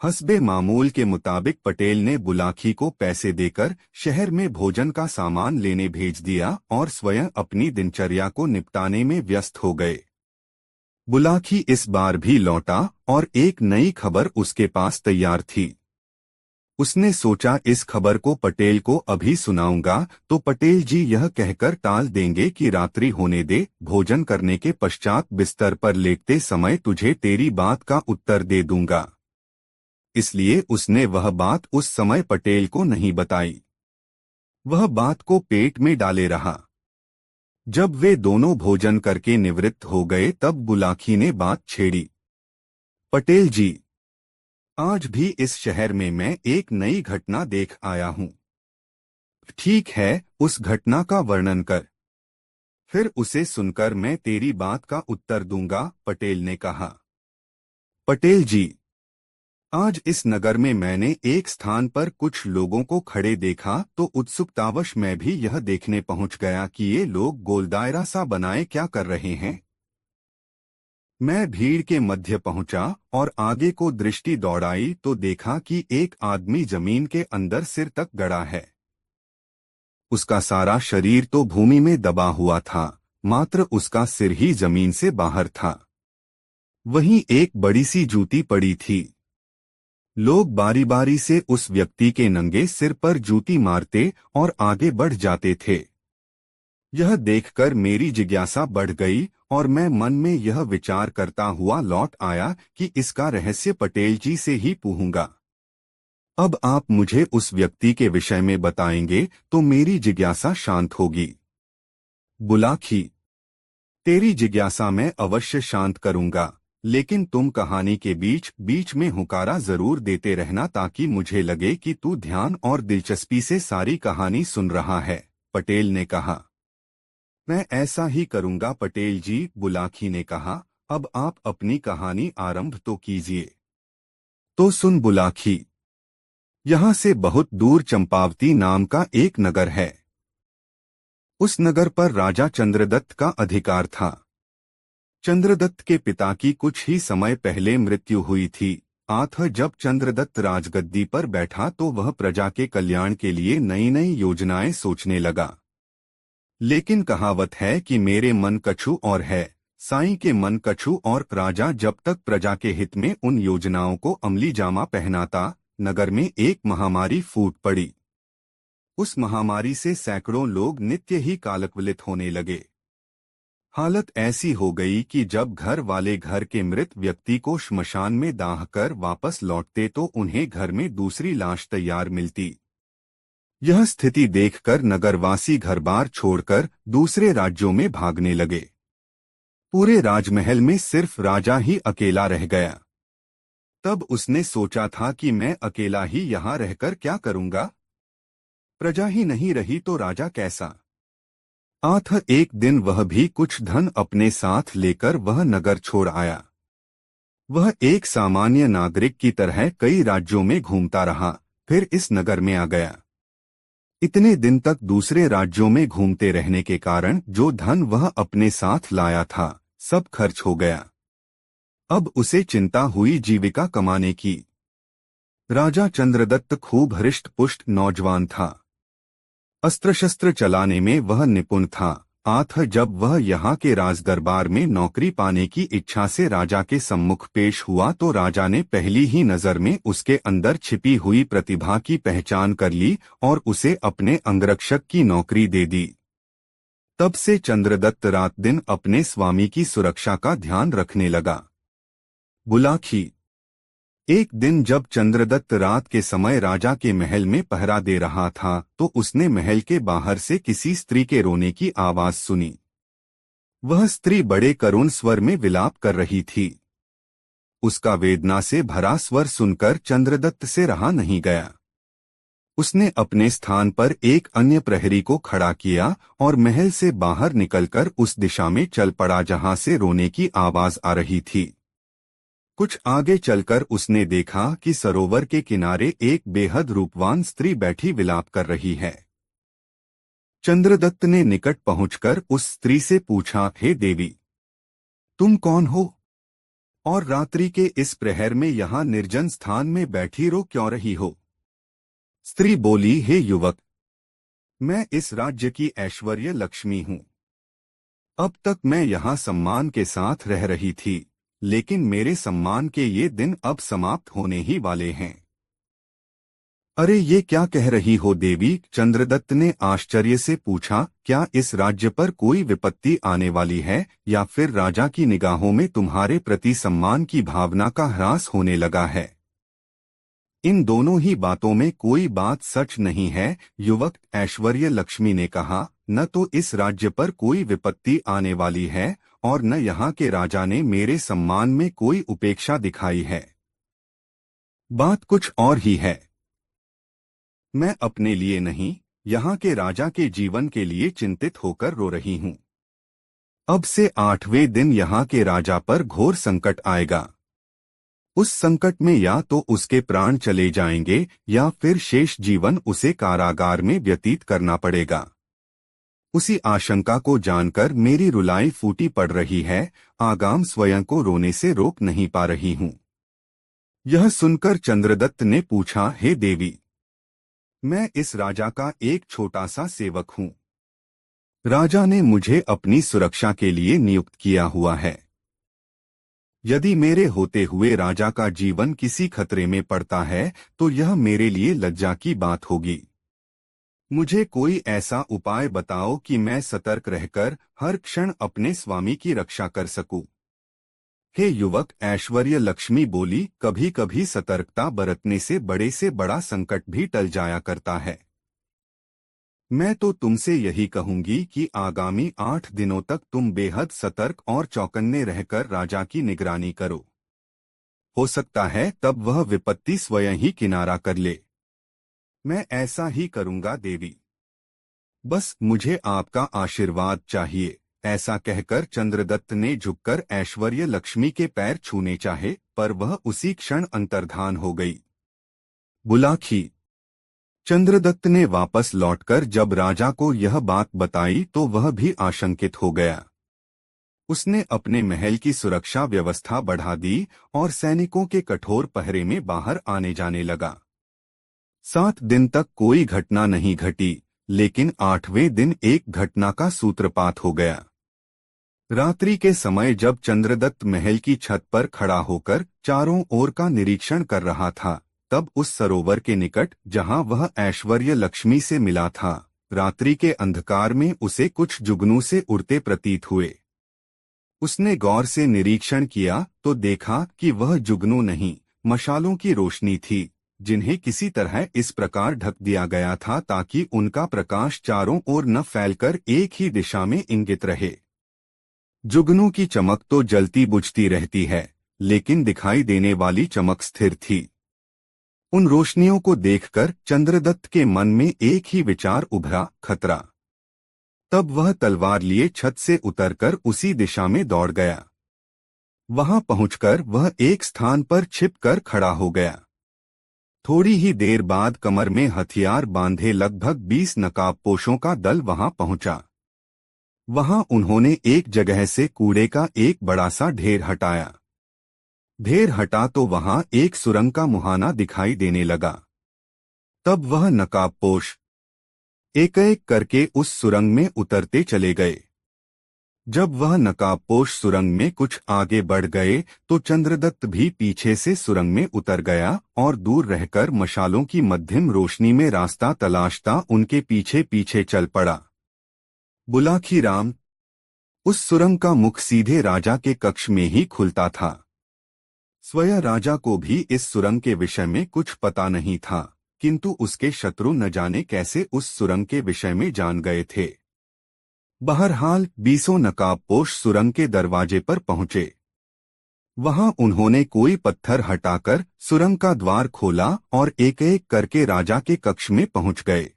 हस्बे मामूल के मुताबिक पटेल ने बुलाखी को पैसे देकर शहर में भोजन का सामान लेने भेज दिया और स्वयं अपनी दिनचर्या को निपटाने में व्यस्त हो गए। बुलाखी इस बार भी लौटा और एक नई खबर उसके पास तैयार थी। उसने सोचा इस खबर को पटेल को अभी सुनाऊंगा तो पटेल जी यह कहकर टाल देंगे कि रात्रि होने दे, भोजन करने के पश्चात बिस्तर पर लेटते समय तुझे तेरी बात का उत्तर दे दूंगा। इसलिए उसने वह बात उस समय पटेल को नहीं बताई। वह बात को पेट में डाले रहा। जब वे दोनों भोजन करके निवृत्त हो गए तब बुलाखी ने बात छेड़ी। पटेल जी, आज भी इस शहर में मैं एक नई घटना देख आया हूं। ठीक है, उस घटना का वर्णन कर, फिर उसे सुनकर मैं तेरी बात का उत्तर दूंगा, पटेल ने कहा। पटेल जी, आज इस नगर में मैंने एक स्थान पर कुछ लोगों को खड़े देखा तो उत्सुकतावश मैं भी यह देखने पहुंच गया कि ये लोग गोलदायरा सा बनाए क्या कर रहे हैं। मैं भीड़ के मध्य पहुंचा और आगे को दृष्टि दौड़ाई तो देखा कि एक आदमी जमीन के अंदर सिर तक गड़ा है। उसका सारा शरीर तो भूमि में दबा हुआ था, मात्र उसका सिर ही जमीन से बाहर था। वहीं एक बड़ी सी जूती पड़ी थी। लोग बारी बारी से उस व्यक्ति के नंगे सिर पर जूती मारते और आगे बढ़ जाते थे। यह देखकर मेरी जिज्ञासा बढ़ गई और मैं मन में यह विचार करता हुआ लौट आया कि इसका रहस्य पटेल जी से ही पूछूंगा। अब आप मुझे उस व्यक्ति के विषय में बताएंगे तो मेरी जिज्ञासा शांत होगी। बुलाखी, तेरी जिज्ञासा मैं अवश्य शांत करूंगा, लेकिन तुम कहानी के बीच बीच में हुकारा जरूर देते रहना ताकि मुझे लगे कि तू ध्यान और दिलचस्पी से सारी कहानी सुन रहा है, पटेल ने कहा। मैं ऐसा ही करूंगा पटेल जी, बुलाखी ने कहा। अब आप अपनी कहानी आरंभ तो कीजिए। तो सुन बुलाखी, यहाँ से बहुत दूर चंपावती नाम का एक नगर है। उस नगर पर राजा चंद्रदत्त का अधिकार था। चंद्रदत्त के पिता की कुछ ही समय पहले मृत्यु हुई थी। जब चंद्रदत्त राजगद्दी पर बैठा तो वह प्रजा के कल्याण के लिए नई नई योजनाएं सोचने लगा। लेकिन कहावत है कि मेरे मन कछु और है, साईं के मन कछु और। राजा जब तक प्रजा के हित में उन योजनाओं को अमली जामा पहनाता, नगर में एक महामारी फूट पड़ी। उस महामारी से सैकड़ों लोग नित्य ही कालकवलित होने लगे। हालत ऐसी हो गई कि जब घर वाले घर के मृत व्यक्ति को श्मशान में दाहकर वापस लौटते तो उन्हें घर में दूसरी लाश तैयार मिलती। यह स्थिति देखकर नगरवासी घर-बार छोड़कर दूसरे राज्यों में भागने लगे। पूरे राजमहल में सिर्फ राजा ही अकेला रह गया। तब उसने सोचा था कि मैं अकेला ही यहाँ रहकर क्या करूँगा? प्रजा ही नहीं रही तो राजा कैसा? एक दिन वह भी कुछ धन अपने साथ लेकर वह नगर छोड़ आया। वह एक सामान्य नागरिक की तरह कई राज्यों में घूमता रहा, फिर इस नगर में आ गया। इतने दिन तक दूसरे राज्यों में घूमते रहने के कारण जो धन वह अपने साथ लाया था, सब खर्च हो गया। अब उसे चिंता हुई जीविका कमाने की। राजा चंद्रदत्त खूब हृष्ट-पुष्ट नौजवान था। अस्त्र शस्त्र चलाने में वह निपुण था। जब वह यहाँ के राजदरबार में नौकरी पाने की इच्छा से राजा के सम्मुख पेश हुआ तो राजा ने पहली ही नजर में उसके अंदर छिपी हुई प्रतिभा की पहचान कर ली और उसे अपने अंगरक्षक की नौकरी दे दी। तब से चंद्रदत्त रात दिन अपने स्वामी की सुरक्षा का ध्यान रखने लगा। बुलाखी, एक दिन जब चंद्रदत्त रात के समय राजा के महल में पहरा दे रहा था तो उसने महल के बाहर से किसी स्त्री के रोने की आवाज सुनी। वह स्त्री बड़े करुण स्वर में विलाप कर रही थी। उसका वेदना से भरा स्वर सुनकर चंद्रदत्त से रहा नहीं गया। उसने अपने स्थान पर एक अन्य प्रहरी को खड़ा किया और महल से बाहर निकलकर उस दिशा में चल पड़ा जहां से रोने की आवाज आ रही थी। कुछ आगे चलकर उसने देखा कि सरोवर के किनारे एक बेहद रूपवान स्त्री बैठी विलाप कर रही है। चंद्रदत्त ने निकट पहुंचकर उस स्त्री से पूछा, हे देवी, तुम कौन हो? और रात्रि के इस प्रहर में यहाँ निर्जन स्थान में बैठी रो क्यों रही हो? स्त्री बोली, हे युवक, मैं इस राज्य की ऐश्वर्य लक्ष्मी हूँ। अब तक मैं यहाँ सम्मान के साथ रह रही थी, लेकिन मेरे सम्मान के ये दिन अब समाप्त होने ही वाले हैं। अरे ये क्या कह रही हो देवी? चंद्रदत्त ने आश्चर्य से पूछा। क्या इस राज्य पर कोई विपत्ति आने वाली है या फिर राजा की निगाहों में तुम्हारे प्रति सम्मान की भावना का ह्रास होने लगा है? इन दोनों ही बातों में कोई बात सच नहीं है, युवक, ऐश्वर्य लक्ष्मी ने कहा। न तो इस राज्य पर कोई विपत्ति आने वाली है और न यहाँ के राजा ने मेरे सम्मान में कोई उपेक्षा दिखाई है। बात कुछ और ही है। मैं अपने लिए नहीं, यहाँ के राजा के जीवन के लिए चिंतित होकर रो रही हूँ। अब से 8वें दिन यहाँ के राजा पर घोर संकट आएगा। उस संकट में या तो उसके प्राण चले जाएंगे या फिर शेष जीवन उसे कारागार में व्यतीत करना पड़ेगा। उसी आशंका को जानकर मेरी रुलाई फूटी पड़ रही है। आगाम स्वयं को रोने से रोक नहीं पा रही हूँ। यह सुनकर चंद्रदत्त ने पूछा, हे देवी, मैं इस राजा का एक छोटा सा सेवक हूँ। राजा ने मुझे अपनी सुरक्षा के लिए नियुक्त किया हुआ है। यदि मेरे होते हुए राजा का जीवन किसी खतरे में पड़ता है तो यह मेरे लिए लज्जा की बात होगी। मुझे कोई ऐसा उपाय बताओ कि मैं सतर्क रहकर हर क्षण अपने स्वामी की रक्षा कर सकूं। हे युवक, ऐश्वर्य लक्ष्मी बोली, कभी कभी सतर्कता बरतने से बड़ा संकट भी टल जाया करता है। मैं तो तुमसे यही कहूंगी कि आगामी 8 दिनों तक तुम बेहद सतर्क और चौकन्ने रहकर राजा की निगरानी करो। हो सकता है तब वह विपत्ति स्वयं ही किनारा कर ले। मैं ऐसा ही करूंगा देवी। बस मुझे आपका आशीर्वाद चाहिए। ऐसा कहकर चंद्रदत्त ने झुककर ऐश्वर्य लक्ष्मी के पैर छूने चाहे, पर वह उसी क्षण अंतर्धान हो गई। बुलाखी। चंद्रदत्त ने वापस लौटकर जब राजा को यह बात बताई तो वह भी आशंकित हो गया। उसने अपने महल की सुरक्षा व्यवस्था बढ़ा दी और सैनिकों के कठोर पहरे में बाहर आने जाने लगा। 7 दिन तक कोई घटना नहीं घटी, लेकिन 8वें दिन एक घटना का सूत्रपात हो गया। रात्रि के समय जब चंद्रदत्त महल की छत पर खड़ा होकर चारों ओर का निरीक्षण कर रहा था, तब उस सरोवर के निकट जहां वह ऐश्वर्य लक्ष्मी से मिला था, रात्रि के अंधकार में उसे कुछ जुगनू से उड़ते प्रतीत हुए। उसने गौर से निरीक्षण किया तो देखा कि वह जुगनू नहीं, मशालों की रोशनी थी, जिन्हें किसी तरह इस प्रकार ढक दिया गया था ताकि उनका प्रकाश चारों ओर न फैलकर एक ही दिशा में इंगित रहे। जुगनू की चमक तो जलती बुझती रहती है, लेकिन दिखाई देने वाली चमक स्थिर थी। उन रोशनियों को देखकर चंद्रदत्त के मन में एक ही विचार उभरा, खतरा। तब वह तलवार लिए छत से उतरकर उसी दिशा में दौड़ गया। वहां पहुंचकर वह एक स्थान पर छिपकर खड़ा हो गया। थोड़ी ही देर बाद कमर में हथियार बांधे लगभग 20 नकाबपोशों का दल वहां पहुंचा। वहां उन्होंने एक जगह से कूड़े का एक बड़ा सा ढेर हटाया। ढेर हटा तो वहां एक सुरंग का मुहाना दिखाई देने लगा। तब वह नकाबपोश एक एक करके उस सुरंग में उतरते चले गए। जब वह नकाबपोश सुरंग में कुछ आगे बढ़ गए तो चंद्रदत्त भी पीछे से सुरंग में उतर गया और दूर रहकर मशालों की मध्यम रोशनी में रास्ता तलाशता उनके पीछे पीछे चल पड़ा। बुलाखी राम। उस सुरंग का मुख सीधे राजा के कक्ष में ही खुलता था। स्वयं राजा को भी इस सुरंग के विषय में कुछ पता नहीं था, किंतु उसके शत्रु न जाने कैसे उस सुरंग के विषय में जान गए थे। बहरहाल 20 नकाबपोश सुरंग के दरवाजे पर पहुंचे। वहां उन्होंने कोई पत्थर हटाकर सुरंग का द्वार खोला और एक एक करके राजा के कक्ष में पहुंच गए।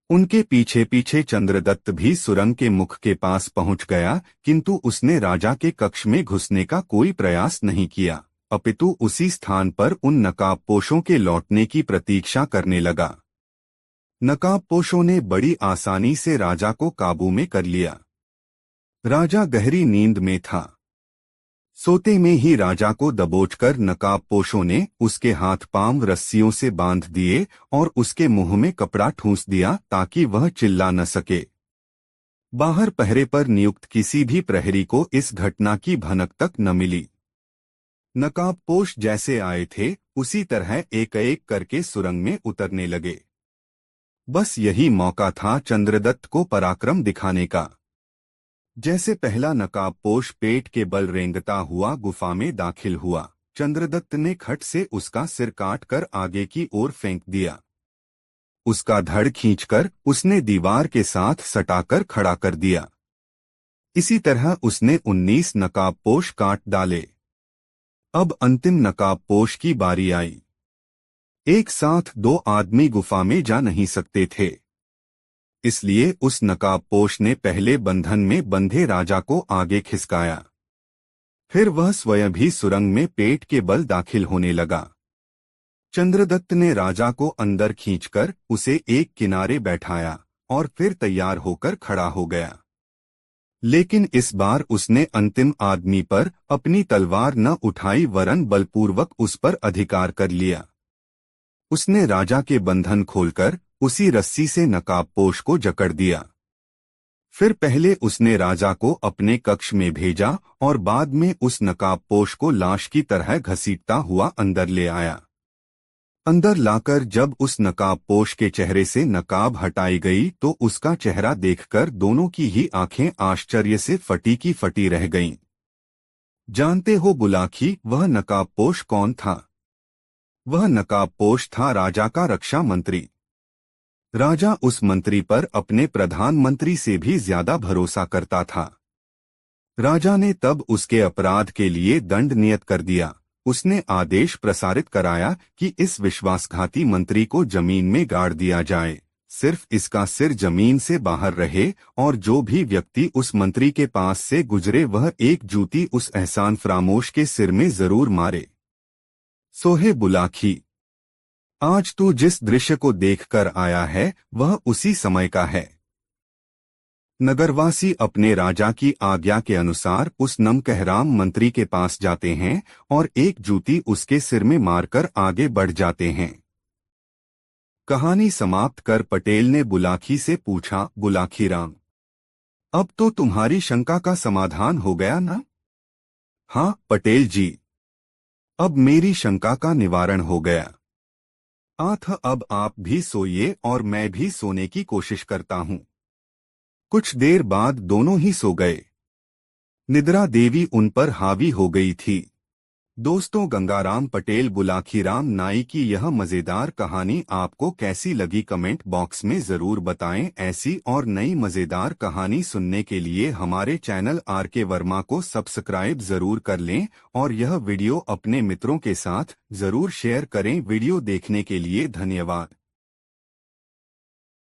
उनके पीछे पीछे चंद्रदत्त भी सुरंग के मुख के पास पहुंच गया, किंतु उसने राजा के कक्ष में घुसने का कोई प्रयास नहीं किया, अपितु उसी स्थान पर उन नकाबपोशों के लौटने की प्रतीक्षा करने लगा। नकाबपोशों ने बड़ी आसानी से राजा को काबू में कर लिया। राजा गहरी नींद में था। सोते में ही राजा को दबोचकर नकाबपोशों ने उसके हाथ पांव रस्सियों से बांध दिए और उसके मुंह में कपड़ा ठूंस दिया ताकि वह चिल्ला न सके। बाहर पहरे पर नियुक्त किसी भी प्रहरी को इस घटना की भनक तक न मिली। नकाबपोश जैसे आए थे उसी तरह एक एक करके सुरंग में उतरने लगे। बस यही मौका था चंद्रदत्त को पराक्रम दिखाने का। जैसे पहला नकाबपोश पेट के बल रेंगता हुआ गुफा में दाखिल हुआ, चंद्रदत्त ने खट से उसका सिर काटकर आगे की ओर फेंक दिया। उसका धड़ खींचकर उसने दीवार के साथ सटाकर खड़ा कर दिया। इसी तरह उसने 19 नकाबपोश काट डाले। अब अंतिम नकाबपोश की बारी आई। एक साथ 2 आदमी गुफा में जा नहीं सकते थे, इसलिए उस नकाबपोश ने पहले बंधन में बंधे राजा को आगे खिसकाया। फिर वह स्वयं भी सुरंग में पेट के बल दाखिल होने लगा। चंद्रदत्त ने राजा को अंदर खींचकर उसे एक किनारे बैठाया और फिर तैयार होकर खड़ा हो गया। लेकिन इस बार उसने अंतिम आदमी पर अपनी तलवार न उठाई वरन बलपूर्वक उस पर अधिकार कर लिया। उसने राजा के बंधन खोलकर उसी रस्सी से नकाबपोश को जकड़ दिया। फिर पहले उसने राजा को अपने कक्ष में भेजा और बाद में उस नकाबपोश को लाश की तरह घसीटता हुआ अंदर ले आया। अंदर लाकर जब उस नकाबपोश के चेहरे से नकाब हटाई गई तो उसका चेहरा देखकर दोनों की ही आंखें आश्चर्य से फटी की फटी रह गईं। जानते हो बुलाखी, वह नकाबपोश कौन था? वह नकाबपोश था राजा का रक्षा मंत्री। राजा उस मंत्री पर अपने प्रधानमंत्री से भी ज्यादा भरोसा करता था। राजा ने तब उसके अपराध के लिए दंड नियत कर दिया। उसने आदेश प्रसारित कराया कि इस विश्वासघाती मंत्री को जमीन में गाड़ दिया जाए, सिर्फ इसका सिर जमीन से बाहर रहे और जो भी व्यक्ति उस मंत्री के पास से गुजरे वह एक जूती उस एहसान फरामोश के सिर में जरूर मारे। सोहे बुलाखी, आज तू जिस दृश्य को देखकर आया है वह उसी समय का है। नगरवासी अपने राजा की आज्ञा के अनुसार उस नमकहराम मंत्री के पास जाते हैं और एक जूती उसके सिर में मारकर आगे बढ़ जाते हैं। कहानी समाप्त कर पटेल ने बुलाखी से पूछा, बुलाखीराम, अब तो तुम्हारी शंका का समाधान हो गया ना? हाँ पटेल जी, अब मेरी शंका का निवारण हो गया। अब आप भी सोइए और मैं भी सोने की कोशिश करता हूँ। कुछ देर बाद दोनों ही सो गए। निद्रा देवी उन पर हावी हो गई थी। दोस्तों, गंगाराम पटेल बुलाखीराम नाई की यह मजेदार कहानी आपको कैसी लगी कमेंट बॉक्स में जरूर बताएं। ऐसी और नई मजेदार कहानी सुनने के लिए हमारे चैनल आरके वर्मा को सब्सक्राइब जरूर कर लें और यह वीडियो अपने मित्रों के साथ जरूर शेयर करें। वीडियो देखने के लिए धन्यवाद।